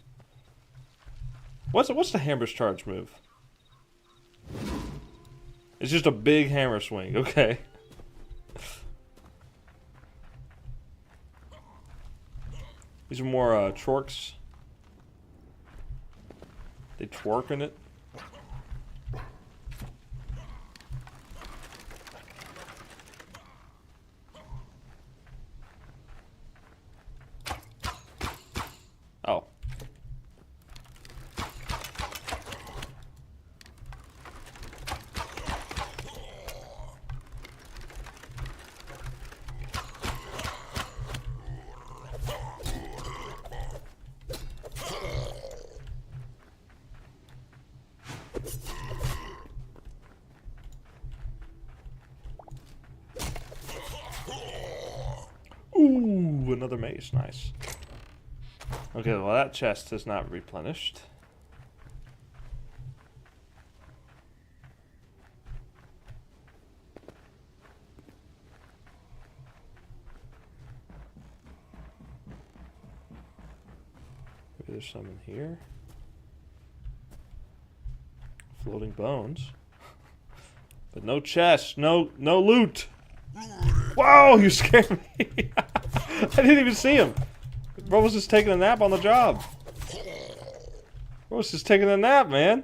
A: What's the hammer's charge move? It's just a big hammer swing. Okay. These are more twerks. They twerking it. Oh. Ooh, another mace. Nice. Okay, well, that chest is not replenished. There's some in here. Floating bones. But no chest, no loot. Whoa, you scared me. I didn't even see him. Bro was just taking a nap on the job. Bro was just taking a nap, man.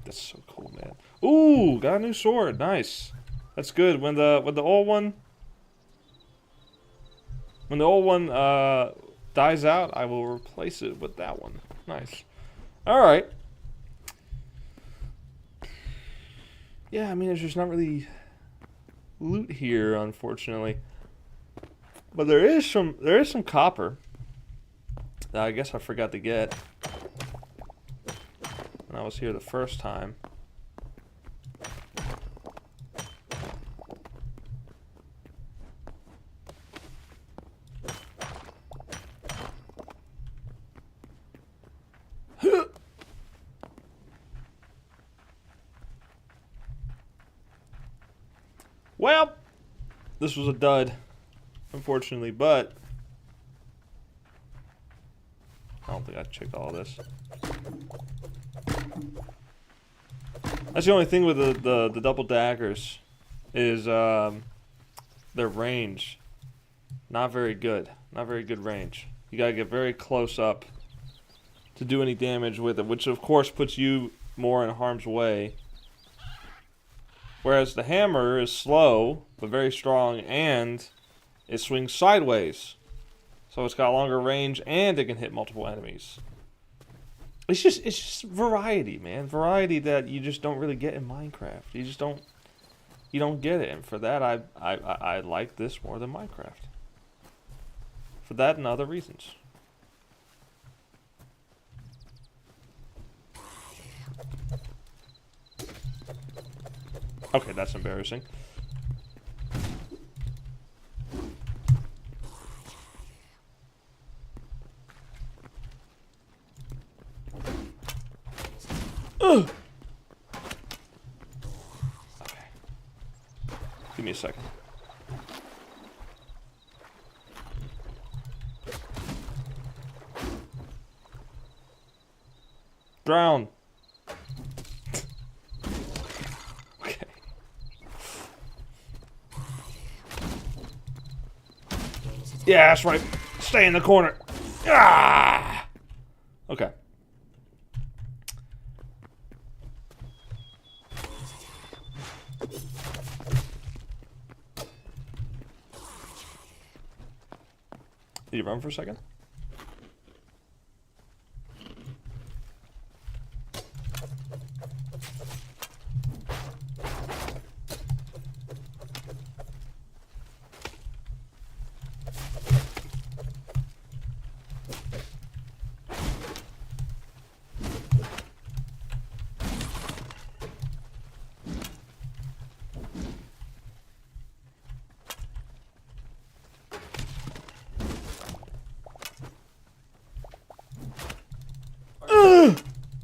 A: That's so cool, man. Ooh, got a new sword. Nice. That's good. When the old one dies out, I will replace it with that one. Nice. All right. Yeah, I mean, there's just not really loot here, unfortunately. But there is some copper that I guess I forgot to get when I was here the first time. Well, this was a dud, unfortunately, but I don't think I checked all this. That's the only thing with the double daggers is their range. Not very good. Not very good range. You gotta get very close up to do any damage with it, which of course puts you more in harm's way. Whereas the hammer is slow, but very strong, and it swings sideways. So it's got longer range, and it can hit multiple enemies. It's just variety, man. Variety that you just don't really get in Minecraft. You don't get it, and for that, I like this more than Minecraft. For that and other reasons. Okay, that's embarrassing. Ugh. Okay. Give me a second. Drown. Okay. Yeah, that's right. Stay in the corner. Ah! Okay. Did you run for a second?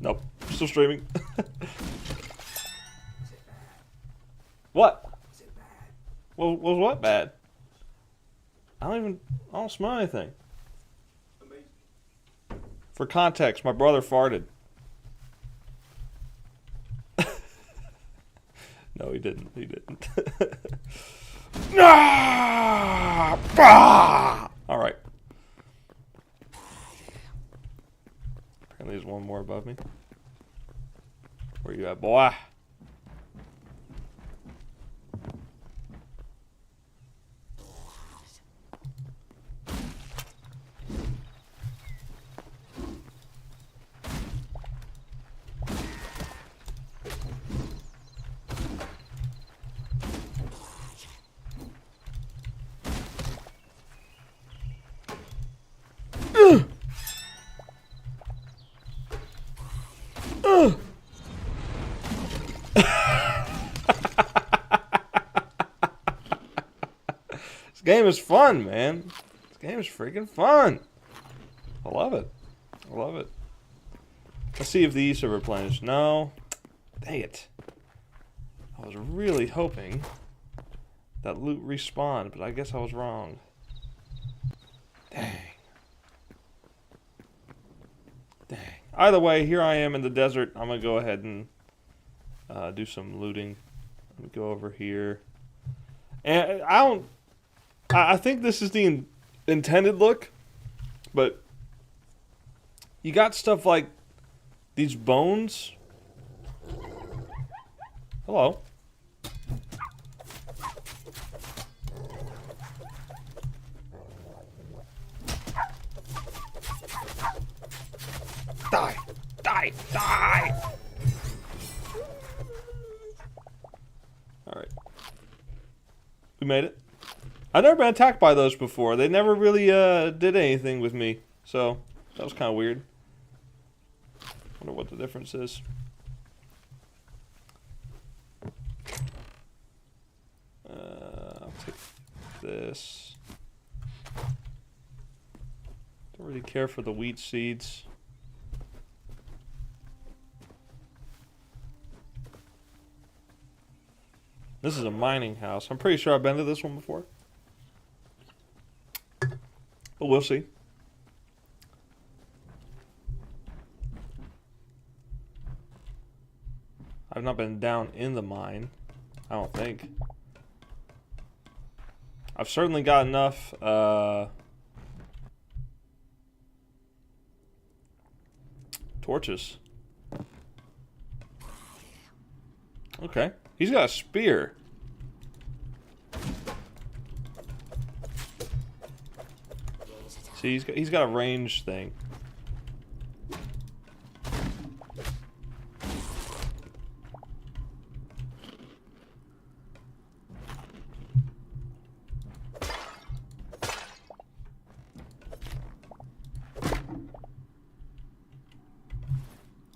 A: Nope. Still streaming. What? Well, was what bad? I don't smell anything. For context, my brother farted. No, he didn't. He didn't. All right. Apparently there's one more above me. Where you at, boy? game is fun, man. This game is freaking fun. I love it. I love it. Let's see if these are replenished. No. Dang it. I was really hoping that loot respawned, but I guess I was wrong. Dang. Dang. Either way, here I am in the desert. I'm going to go ahead and do some looting. Let me go over here. And I think this is the intended look, but you got stuff like these bones. Hello. Die! Die! Die! Alright. We made it. I've never been attacked by those before. They never really did anything with me. So, that was kind of weird. Wonder what the difference is. I'll take this. Don't really care for the wheat seeds. This is a mining house. I'm pretty sure I've been to this one before. But we'll see. I've not been down in the mine, I don't think. I've certainly got enough torches. Okay. He's got a spear. See, he's got a range thing.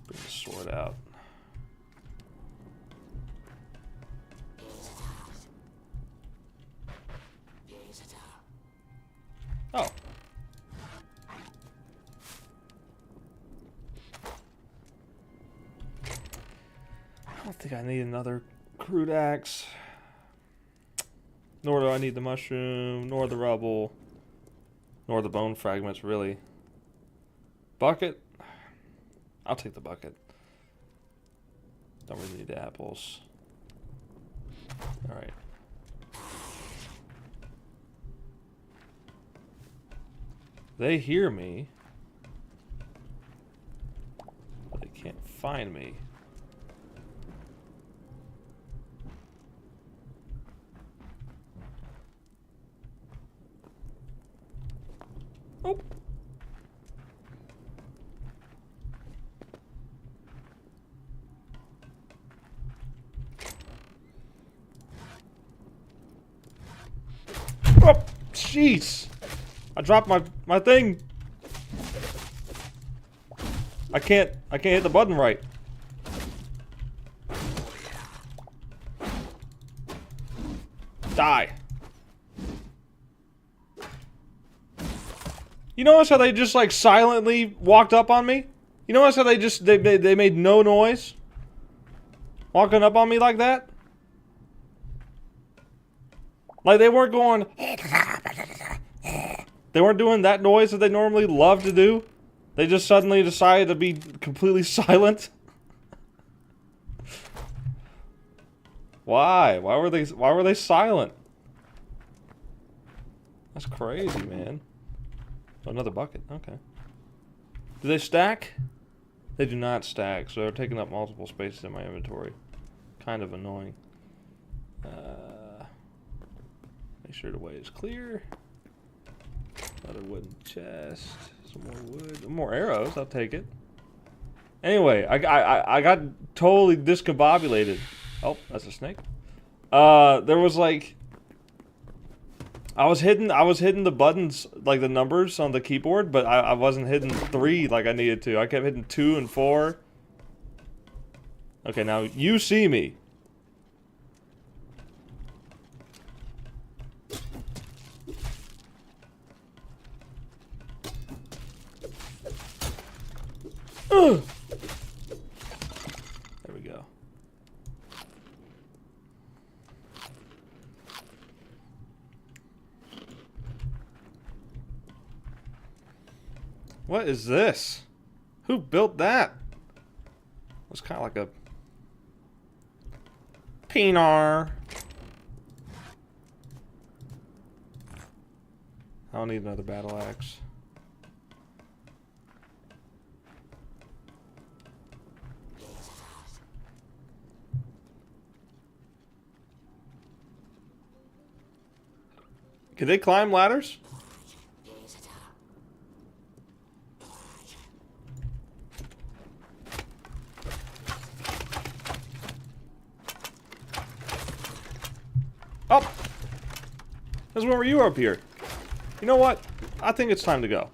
A: Bring the sword out. Oh. I don't think I need another crude axe. Nor do I need the mushroom, nor the rubble, nor the bone fragments, really. Bucket? I'll take the bucket. Don't really need the apples. Alright. They hear me, but they can't find me. Oh. Oh, jeez. I dropped my thing. I can't hit the button right. Die. You notice how they just like silently walked up on me? You notice how they made no noise? Walking up on me like that? Like they weren't going. They weren't doing that noise that they normally love to do. They just suddenly decided to be completely silent. Why? Why were they silent? That's crazy, man. Oh, another bucket. Okay. Do they stack? They do not stack, so they're taking up multiple spaces in my inventory. Kind of annoying. Make sure the way is clear. Another wooden chest. Some more wood. More arrows. I'll take it. Anyway, I got totally discombobulated. Oh, that's a snake. There was like I was hitting the buttons, like the numbers on the keyboard, but I wasn't hitting 3 like I needed to. I kept hitting 2 and 4. Okay, now you see me. What is this? Who built that? It's kind of like a Pinar. I don't need another battle axe. Can they climb ladders? Oh! There's one where you were up here. You know what? I think it's time to go.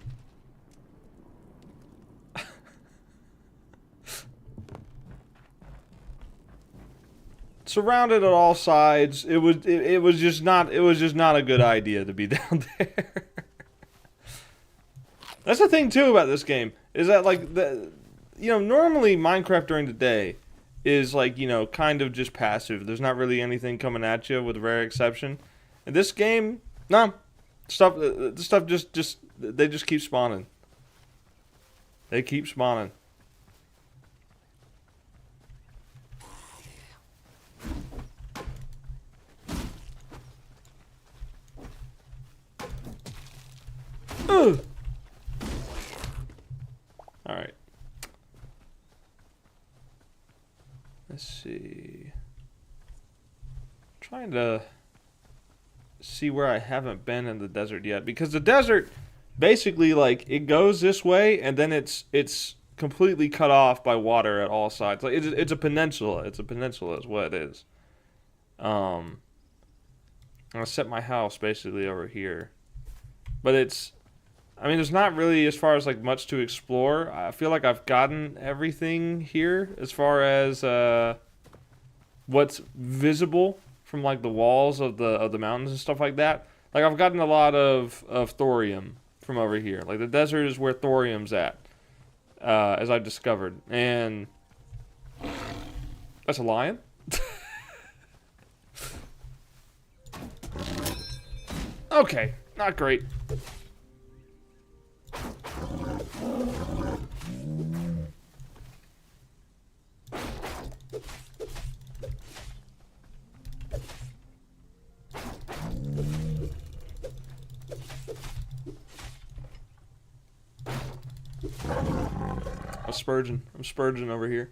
A: Surrounded at all sides, it was just not a good idea to be down there. That's the thing too about this game, is that like normally Minecraft during the day is like, kind of just passive. There's not really anything coming at you with a rare exception. In this game, no. The stuff just they just keep spawning. They keep spawning. Ugh. All right. Let's see. Trying to see where I haven't been in the desert yet, because the desert basically, like, it goes this way and then it's completely cut off by water at all sides. Like it's a peninsula. It's a peninsula is what it is. I'm gonna set my house basically over here, but there's not really, as far as like much to explore. I feel like I've gotten everything here as far as what's visible from like the walls of the mountains and stuff like that. Like I've gotten a lot of thorium from over here. Like the desert is where thorium's at, as I've discovered. And that's a lion. Okay, not great. I'm spurging over here.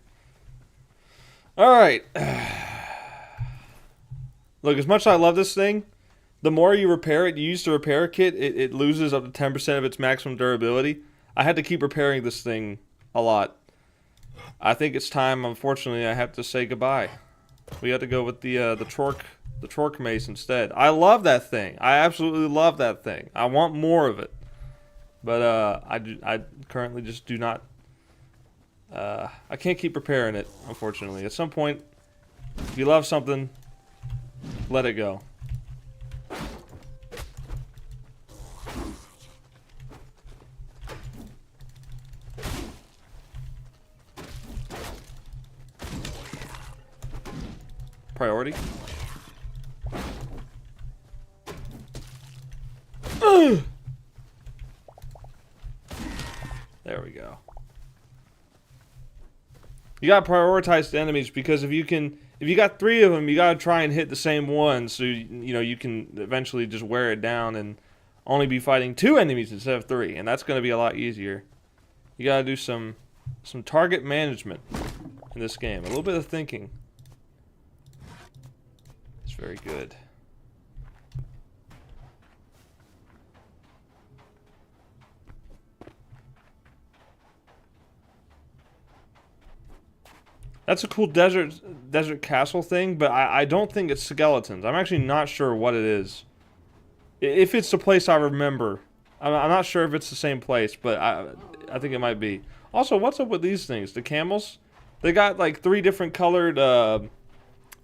A: Alright. Look, as much as I love this thing, the more you repair it, you use the repair kit, it loses up to 10% of its maximum durability. I had to keep repairing this thing a lot. I think it's time, unfortunately, I have to say goodbye. We have to go with the torque mace instead. I love that thing. I absolutely love that thing. I want more of it. But I currently just do not. I can't keep repairing it, unfortunately. At some point, if you love something, let it go. Priority. There we go. You gotta prioritize the enemies, because if you got 3 of them, you gotta try and hit the same one, so you can eventually just wear it down and only be fighting 2 enemies instead of 3, and that's gonna be a lot easier. You gotta do some target management in this game, a little bit of thinking. It's very good. That's a cool desert castle thing, but I don't think it's skeletons. I'm actually not sure what it is. If it's the place I remember. I'm not sure if it's the same place, but I think it might be. Also, what's up with these things? The camels? They got like 3 different colored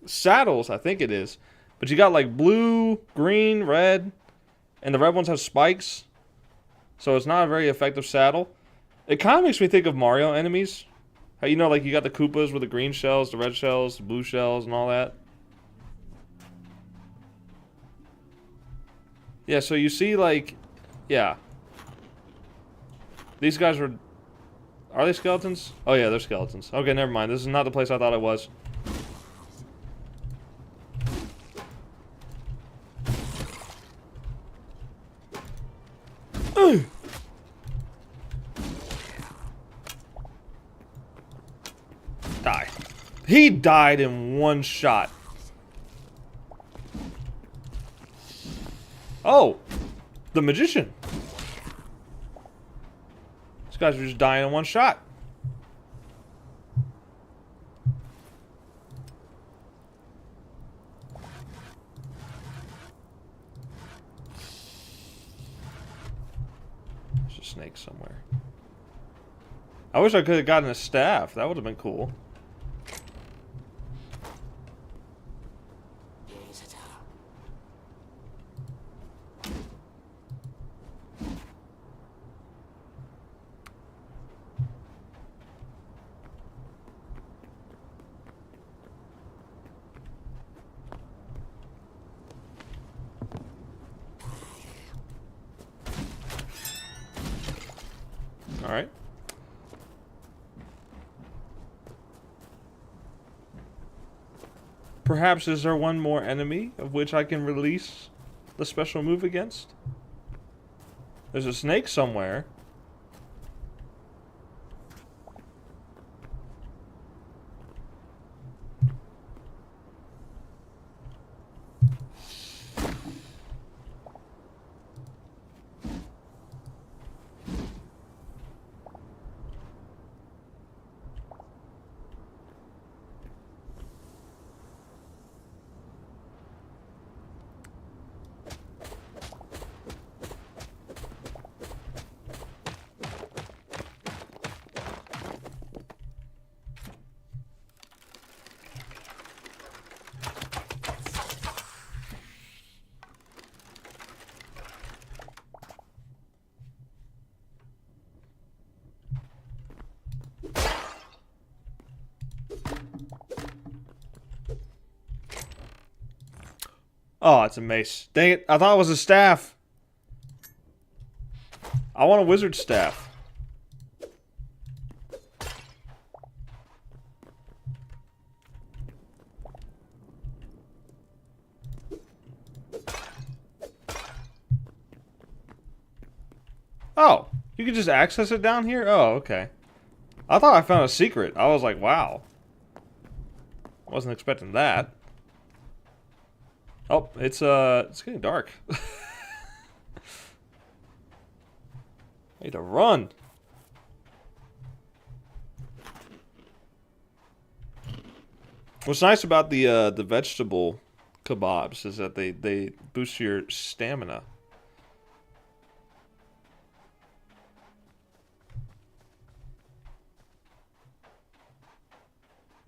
A: saddles, I think it is. But you got like blue, green, red, and the red ones have spikes. So it's not a very effective saddle. It kind of makes me think of Mario enemies. How, like you got the Koopas with the green shells, the red shells, the blue shells, and all that. Yeah, so you see, like, yeah. These guys are... Are they skeletons? Oh yeah, they're skeletons. Okay, never mind. This is not the place I thought it was. Die. He died in one shot. Oh! The magician. These guys are just dying in one shot. There's a snake somewhere. I wish I could have gotten a staff. That would have been cool. Alright. Perhaps is there one more enemy of which I can release the special move against? There's a snake somewhere. Oh, it's a mace. Dang it. I thought it was a staff. I want a wizard staff. Oh, you can just access it down here? Oh, okay. I thought I found a secret. I was like, wow. Wasn't expecting that. Oh, it's getting dark. I need to run. What's nice about the vegetable kebabs is that they boost your stamina.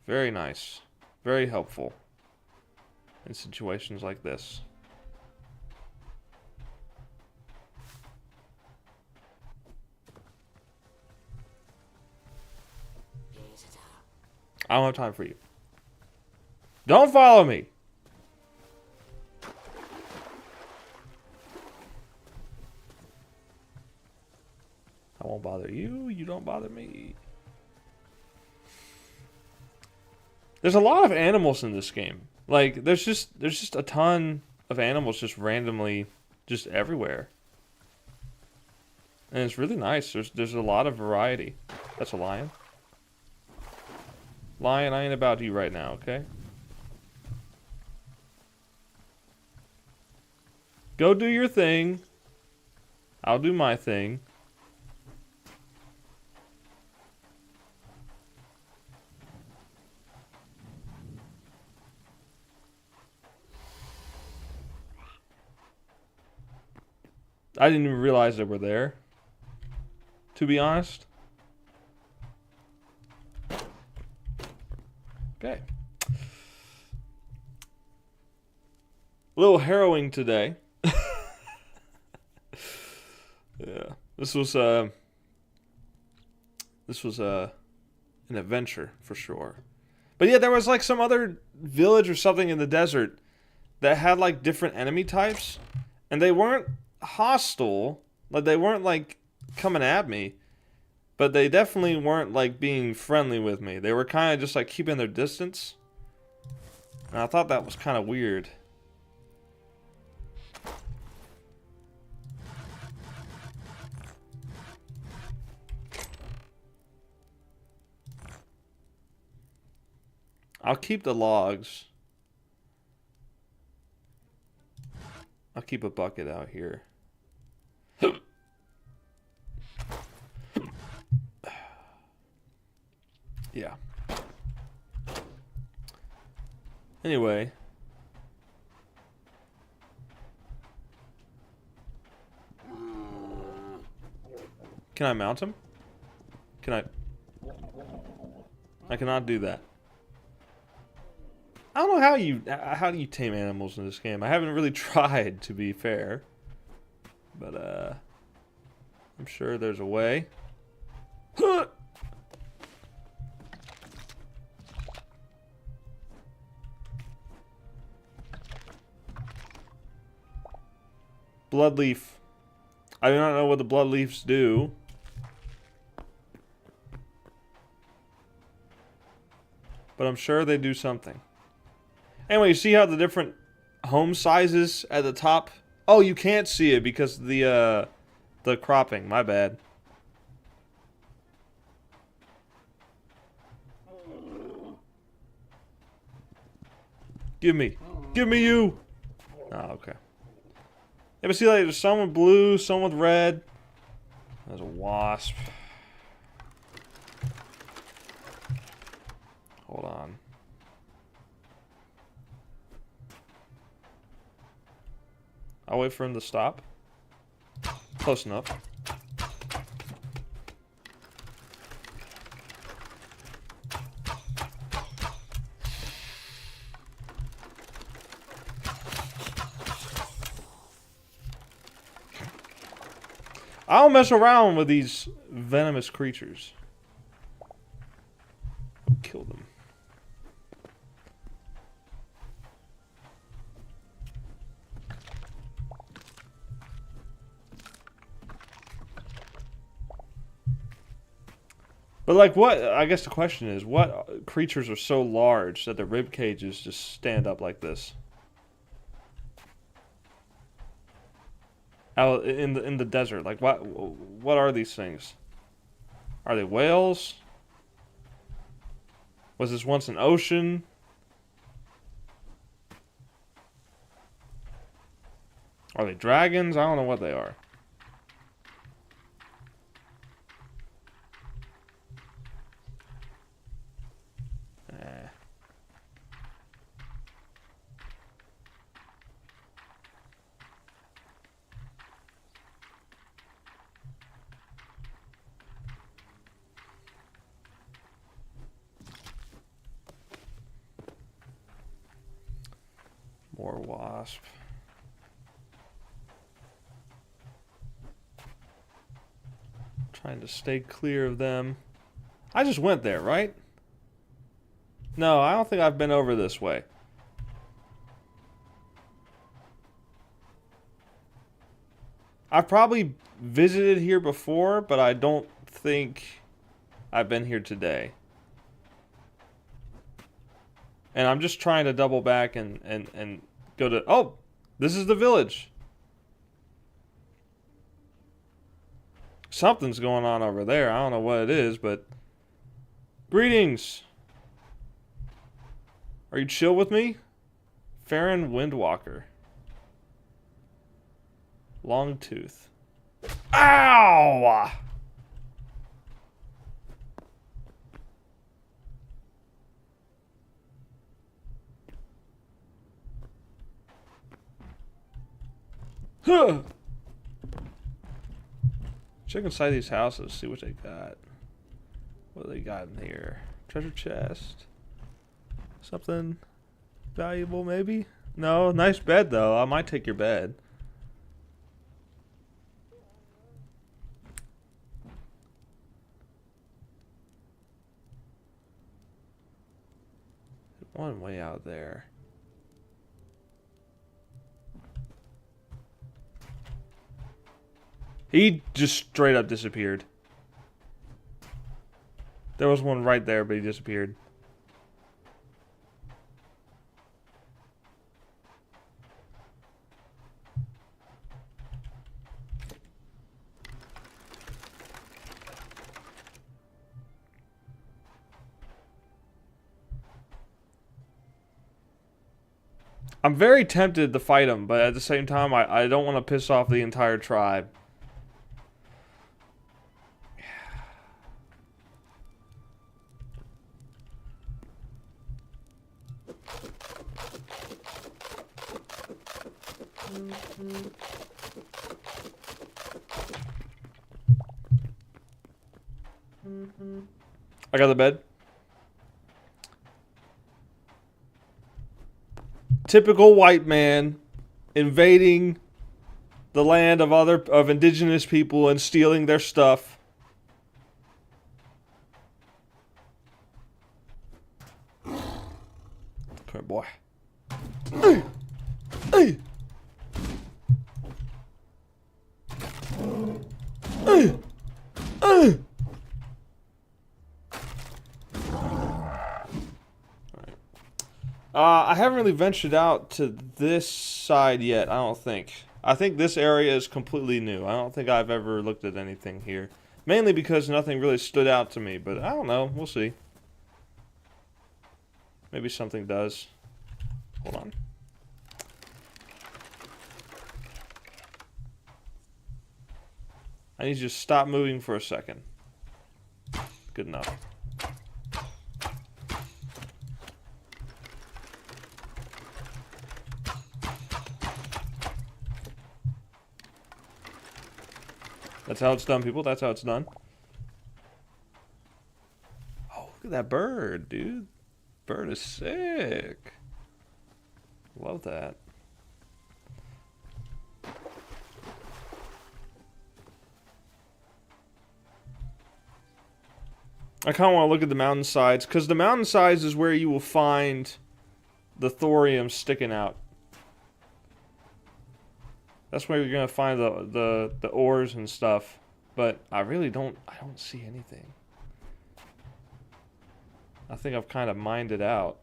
A: Very nice. Very helpful in situations like this. I don't have time for you. Don't follow me! I won't bother you, you don't bother me. There's a lot of animals in this game. Like, there's just a ton of animals just randomly just everywhere. And it's really nice. There's a lot of variety. That's a lion. Lion, I ain't about you right now, okay? Go do your thing. I'll do my thing. I didn't even realize they were there, to be honest. Okay. A little harrowing today. Yeah. This was an adventure for sure. But yeah, there was like some other village or something in the desert that had like different enemy types, and they weren't hostile. Like, they weren't like coming at me. But they definitely weren't like being friendly with me. They were kind of just like keeping their distance. And I thought that was kind of weird. I'll keep the logs. I'll keep a bucket out here. Yeah. Anyway. Can I mount him? Can I? I cannot do that. I don't know how do you tame animals in this game. I haven't really tried, to be fair. But I'm sure there's a way. Bloodleaf. I do not know what the bloodleafs do. But I'm sure they do something. Anyway, you see how the different home sizes at the top? Oh, you can't see it because of the cropping. My bad. Give me you. Oh, okay. Yeah, but see, like, there's some with blue, some with red. There's a wasp. Hold on. I'll wait for him to stop. Close enough. I don't mess around with these venomous creatures. I'll kill them. But like what, I guess the question is, what creatures are so large that their rib cages just stand up like this? Out in the desert, like what are these things? Are they whales? Was this once an ocean? Are they dragons? I don't know what they are. More wasp. Trying to stay clear of them. I just went there, right? No, I don't think I've been over this way. I've probably visited here before, but I don't think I've been here today. And I'm just trying to double back and go to... Oh! This is the village. Something's going on over there. I don't know what it is, but... Greetings! Are you chill with me? Farron Windwalker. Longtooth. Ow! Huh! Check inside these houses, see what they got. What do they got in here? Treasure chest. Something valuable, maybe? No, nice bed, though. I might take your bed. One way out there. He just straight up disappeared. There was one right there, but he disappeared. I'm very tempted to fight him, but at the same time, I don't want to piss off the entire tribe. I got the bed. Typical white man invading the land of indigenous people and stealing their stuff. Come here, boy. Hey. Hey. Hey. Hey. I haven't really ventured out to this side yet, I don't think. I think this area is completely new. I don't think I've ever looked at anything here. Mainly because nothing really stood out to me, but I don't know. We'll see. Maybe something does. Hold on. I need you to stop moving for a second. Good enough. That's how it's done, people. That's how it's done. Oh, look at that bird, dude. Bird is sick. Love that. I kind of want to look at the mountainsides, because the mountainsides is where you will find the thorium sticking out. That's where you're gonna find the ores and stuff. But I don't see anything. I think I've kind of mined it out.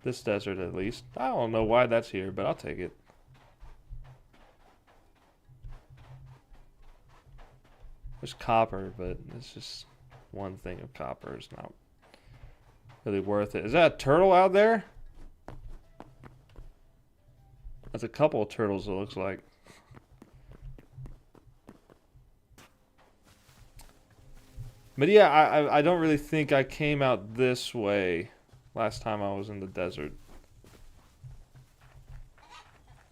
A: This desert, at least. I don't know why that's here, but I'll take it. There's copper, but it's just one thing of copper. It's not really worth it. Is that a turtle out there? That's a couple of turtles, it looks like. But yeah, I don't really think I came out this way last time I was in the desert.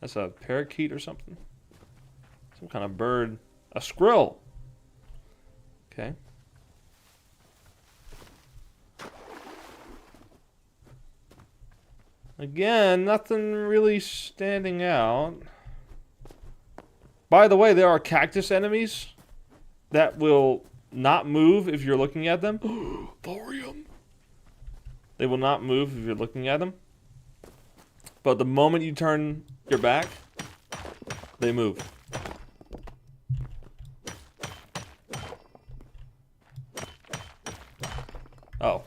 A: That's a parakeet or something? Some kind of bird. A squirrel! Okay. Again, nothing really standing out. By the way, there are cactus enemies that will not move if you're looking at them. Thorium. They will not move if you're looking at them. But the moment you turn your back, they move. Oh.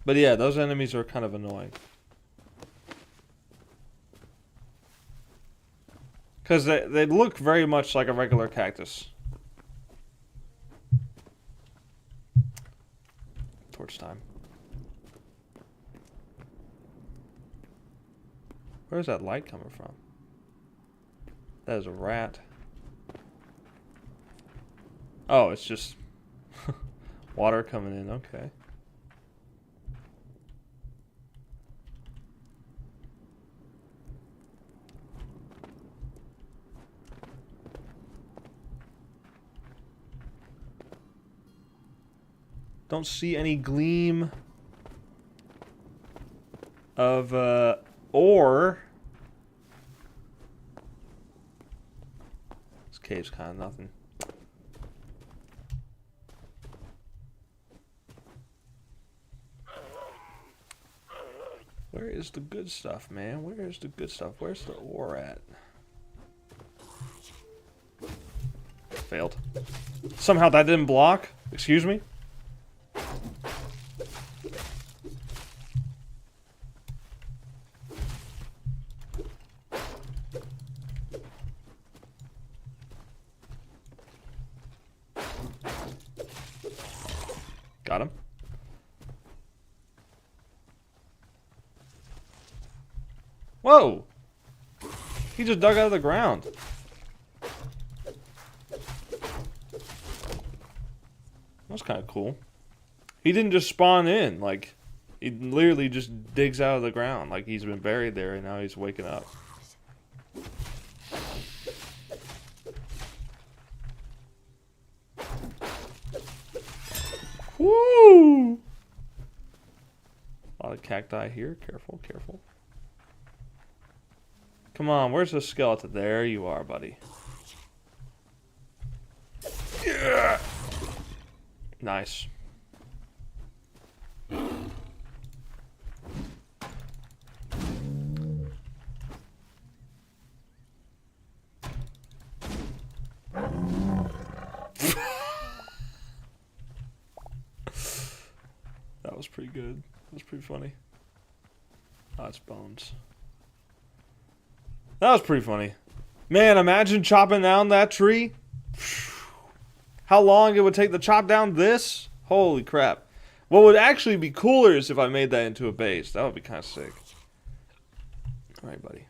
A: But yeah, those enemies are kind of annoying. Because they look very much like a regular cactus. Torch time. Where's that light coming from? That is a rat. Oh, it's just water coming in. Okay. Don't see any gleam of ore. This cave's kind of nothing. Where is the good stuff, man? Where is the good stuff? Where's the ore at? Failed. Somehow that didn't block? Excuse me? Got him. Whoa! He just dug out of the ground. That's kind of cool. He didn't just spawn in. Like, he literally just digs out of the ground. Like he's been buried there and now he's waking up. Woo! A lot of cacti here. Careful, careful. Come on, where's the skeleton? There you are, buddy. Yeah! Nice. That was pretty good. That was pretty funny. Oh, it's bones. That was pretty funny. Man, imagine chopping down that tree. How long it would take to chop down this? Holy crap. What would actually be cooler is if I made that into a base. That would be kind of sick. Alright, buddy.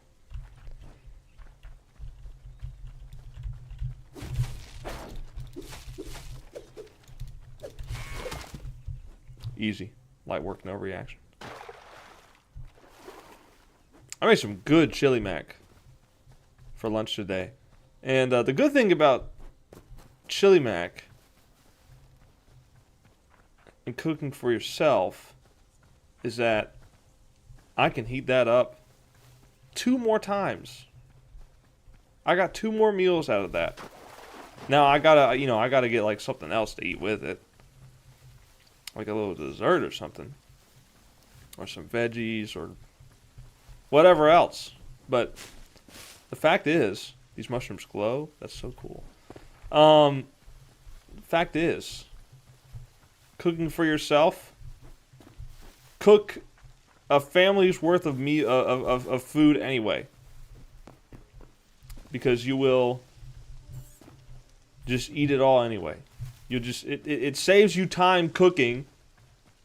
A: Easy. Light work, no reaction. I made some good chili mac for lunch today. And the good thing about chili mac and cooking for yourself is that I can heat that up 2 more times. I got 2 more meals out of that. Now I gotta, I gotta get like something else to eat with it. Like a little dessert or something. Or some veggies or whatever else. But the fact is, these mushrooms glow. That's so cool. Fact is, cooking for yourself, cook a family's worth of of food anyway. Because you will just eat it all anyway. You'll just it saves you time cooking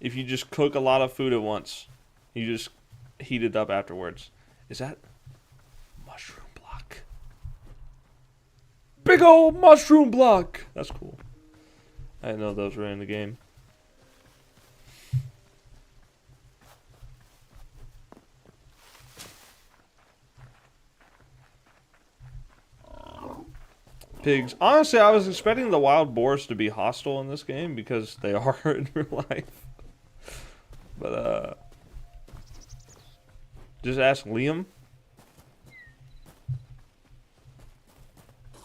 A: if you just cook a lot of food at once. You just heat it up afterwards. Is that mushroom block? Big old mushroom block. That's cool. I didn't know those were in the game. Pigs. Honestly, I was expecting the wild boars to be hostile in this game because they are in real life. But, just ask Liam.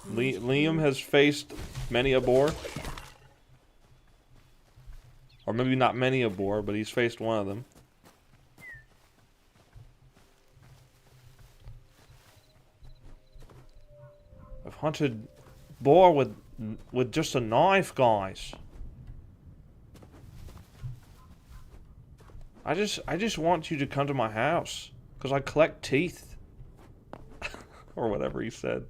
A: Liam has faced many a boar. Or maybe not many a boar, but he's faced one of them. I've hunted boar with just a knife, guys. I just want you to come to my house because I collect teeth. Or whatever he said.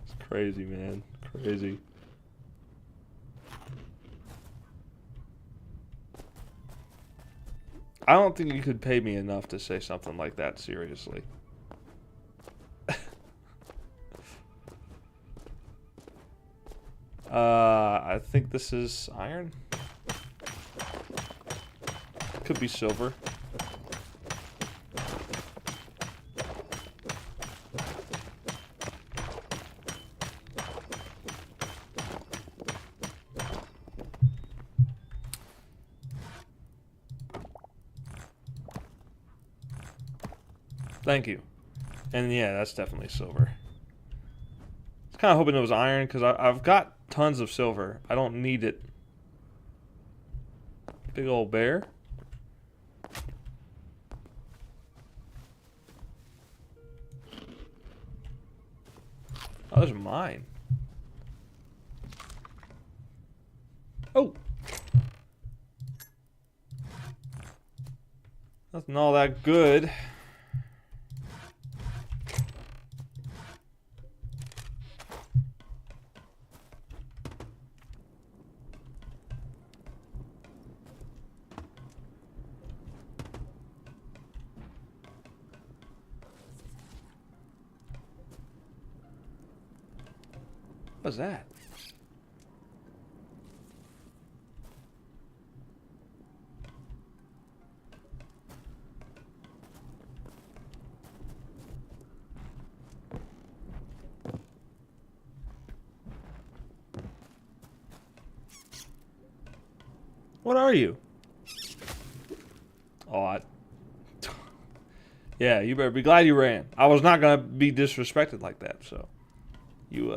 A: It's crazy, man. Crazy. I don't think you could pay me enough to say something like that seriously. I think this is iron. Could be silver. Thank you. And yeah, that's definitely silver. I was kind of hoping it was iron because I've got tons of silver. I don't need it. Big old bear. Oh, those are mine. Oh. Nothing all that good. What's that? What are you? Oh, yeah, you better be glad you ran. I was not gonna be disrespected like that, so you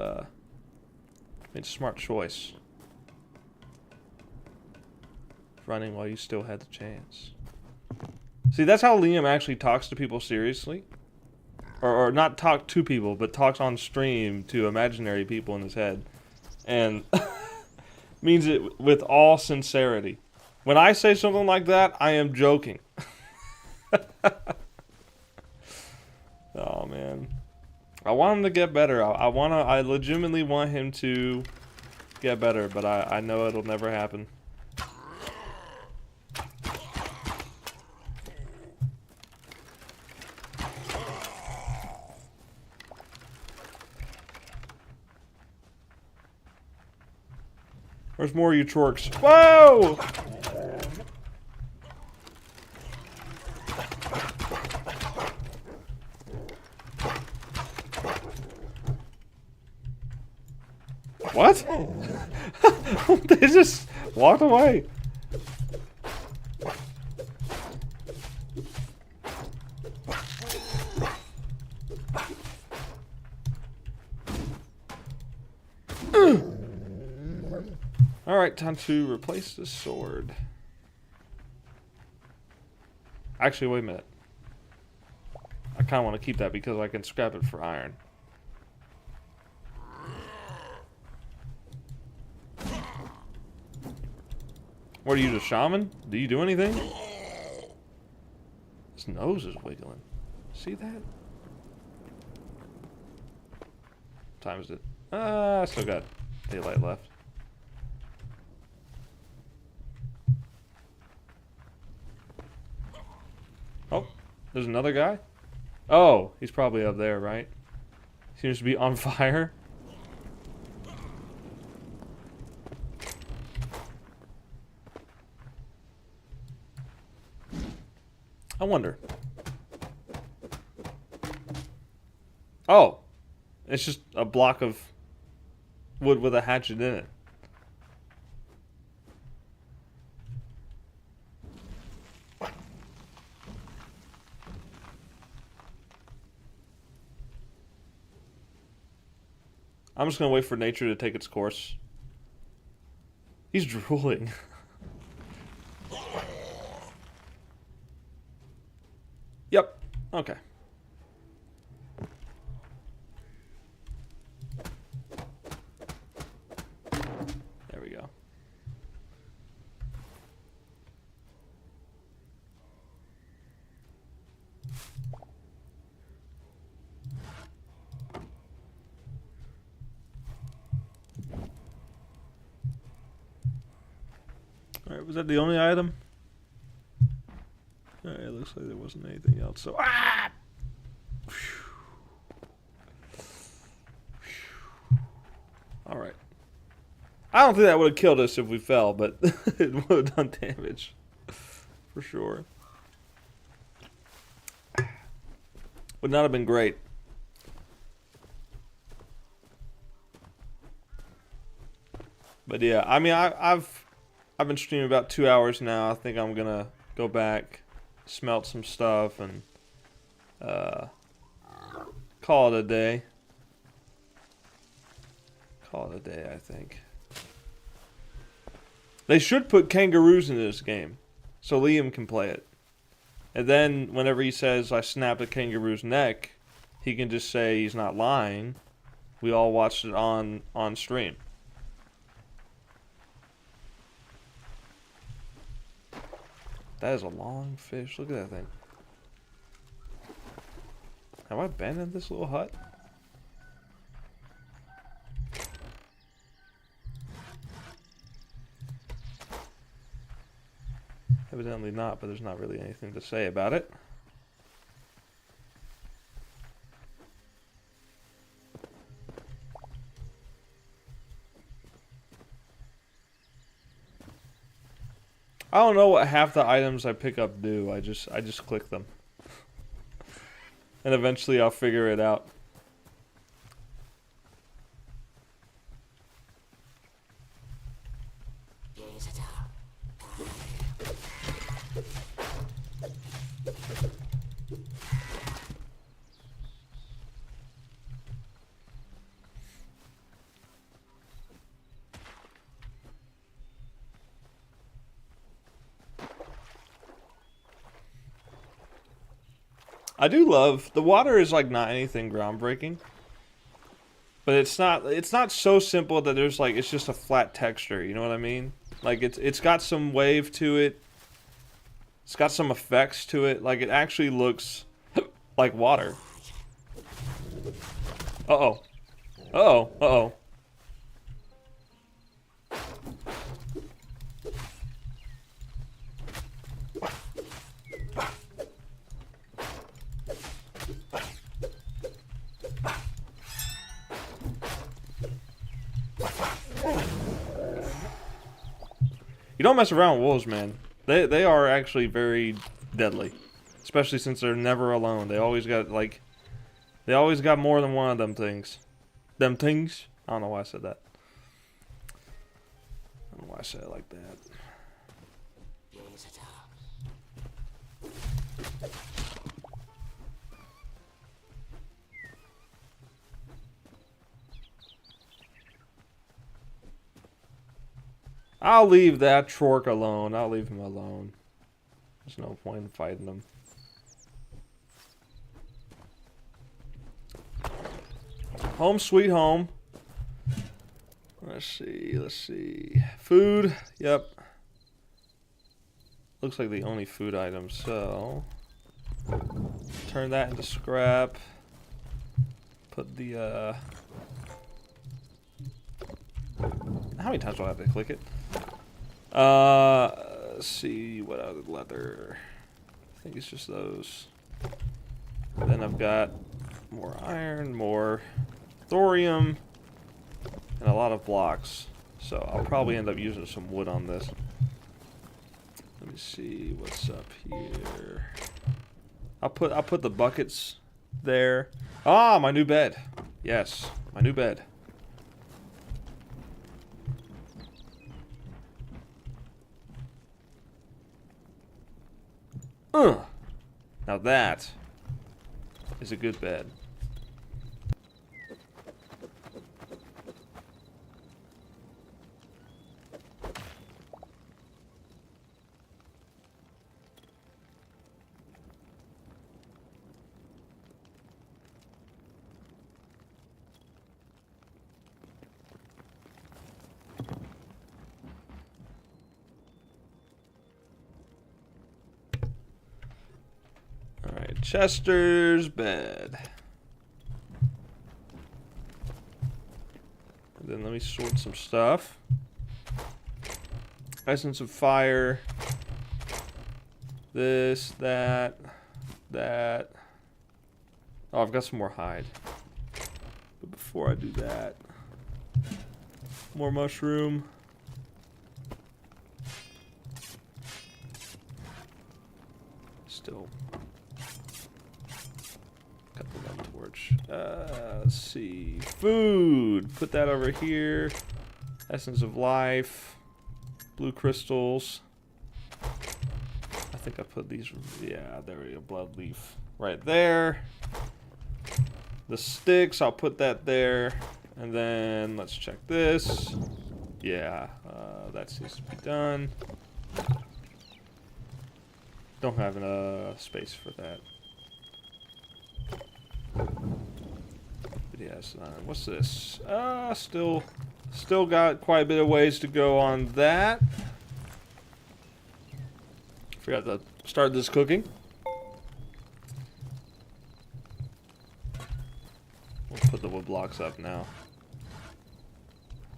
A: made a smart choice. Running while you still had the chance. See, that's how Liam actually talks to people seriously. Or not talk to people, but talks on stream to imaginary people in his head. And means it with all sincerity. When I say something like that, I am joking. Oh, man. I want him to get better. I legitimately want him to get better, but I know it'll never happen. Where's more of you chorks? Whoa! What? They just walked away. Alright, time to replace the sword. Actually, wait a minute. I kind of want to keep that because I can scrap it for iron. What are you, the shaman? Do you do anything? His nose is wiggling. See that? What time is it? I still got daylight left. Oh, there's another guy? Oh, he's probably up there, right? Seems to be on fire. I wonder. Oh, it's just a block of wood with a hatchet in it. I'm just gonna wait for nature to take its course. He's drooling. Yep. Okay. There we go. Alright, was that the only item? Alright, it looks like there wasn't anything else, so... Ah! Alright. I don't think that would have killed us if we fell, but it would have done damage. For sure. Would not have been great. But yeah, I mean, I've been streaming about 2 hours now. I think I'm gonna go back, smelt some stuff, and call it a day. Call it a day, I think. They should put kangaroos in this game, so Liam can play it. And then whenever he says, I snapped a kangaroo's neck, he can just say he's not lying. We all watched it on stream. That is a long fish. Look at that thing. Have I been in this little hut? Evidently not, but there's not really anything to say about it. I don't know what half the items I pick up do. I just click them. And eventually I'll figure it out. I do love the water is like not anything groundbreaking, but it's not so simple that there's like it's just a flat texture. You know what I mean? Like it's got some wave to it. It's got some effects to it. Like it actually looks like water. Uh-oh. Uh-oh. Uh-oh. You don't mess around with wolves, man. They are actually very deadly. Especially since they're never alone. They always got more than one of them things. Them things? I don't know why I said that. I don't know why I said it like that. I'll leave that Trork alone. I'll leave him alone. There's no point in fighting him. Home sweet home. Let's see. Food. Yep. Looks like the only food item, so turn that into scrap. Put the how many times do I have to click it? Let's see what other leather. I think it's just those. Then I've got more iron, more thorium, and a lot of blocks. So I'll probably end up using some wood on this. Let me see what's up here. I'll put the buckets there. Ah, my new bed. Yes, my new bed. Now that is a good bed. Chester's bed. And then let me sort some stuff. Essence of fire. This, that. Oh, I've got some more hide. But before I do that, more mushroom. Still. Let's see. Food. Put that over here. Essence of life. Blue crystals. I think I put these. Yeah, there we go. Blood leaf. Right there. The sticks. I'll put that there. And then let's check this. Yeah. That seems to be done. Don't have enough space for that. Yeah, Yes. What's this? Still got quite a bit of ways to go on that. Forgot to start this cooking. We'll put the wood blocks up now.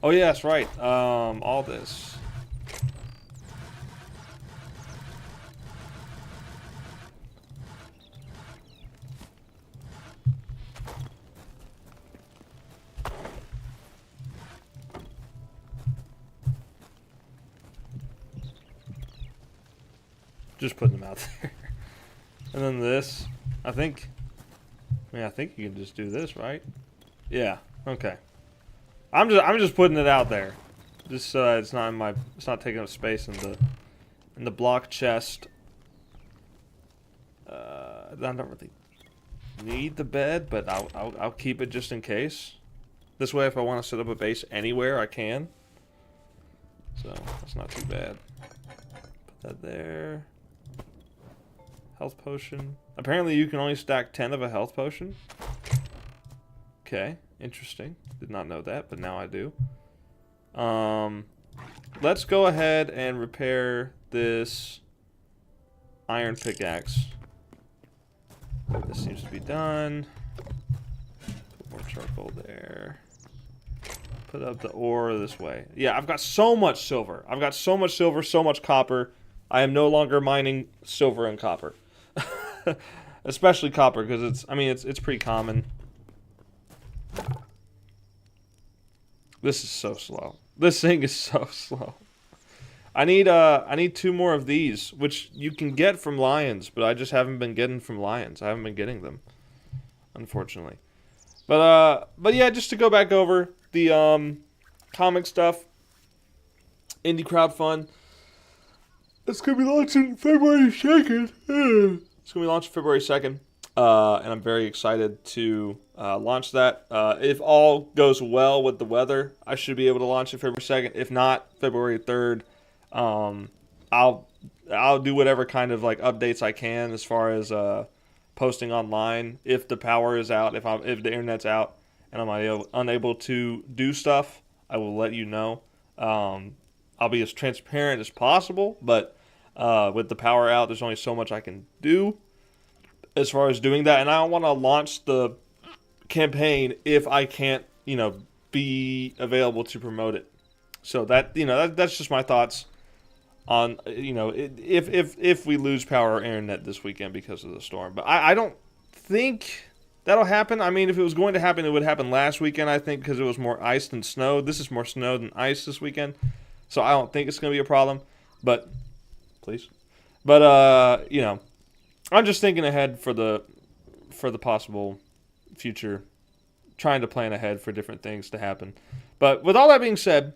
A: Oh yeah, that's right. All this. Just putting them out there. And then this. I think you can just do this, right? Yeah. Okay. I'm just putting it out there. Just so it's not taking up space in the block chest. I don't really need the bed, but I'll keep it just in case. This way, if I want to set up a base anywhere, I can. So that's not too bad. Put that there. Health potion. Apparently you can only stack 10 of a health potion. Okay, interesting. Did not know that, but now I do. Let's go ahead and repair this iron pickaxe. This seems to be done. Put more charcoal there. Put up the ore this way. Yeah, I've got so much silver. I've got so much silver, so much copper. I am no longer mining silver and copper. Especially copper, because it's pretty common. This is so slow. This thing is so slow. I need 2 more of these, which you can get from lions, but I just haven't been getting from lions. I haven't been getting them, unfortunately. But yeah, just to go back over the comic stuff, indie crowdfund. It's gonna be launching February 2nd. It's going to be launched February 2nd, and I'm very excited to launch that. If all goes well with the weather, I should be able to launch it February 2nd. If not, February 3rd. I'll do whatever kind of like updates I can as far as posting online. If the power is out, if the internet's out, and I'm unable to do stuff, I will let you know. I'll be as transparent as possible, but with the power out, there's only so much I can do as far as doing that. And I don't want to launch the campaign if I can't, be available to promote it. So that's just my thoughts on, if we lose power or internet this weekend because of the storm. But I don't think that'll happen. I mean, if it was going to happen, it would happen last weekend, I think, because it was more ice than snow. This is more snow than ice this weekend. So I don't think it's going to be a problem. But please. But I'm just thinking ahead for the possible future, trying to plan ahead for different things to happen. But with all that being said,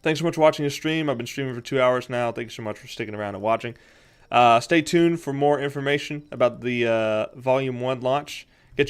A: thanks so much for watching the stream. I've been streaming for 2 hours now. Thank you so much for sticking around and watching. Stay tuned for more information about the Volume 1 launch.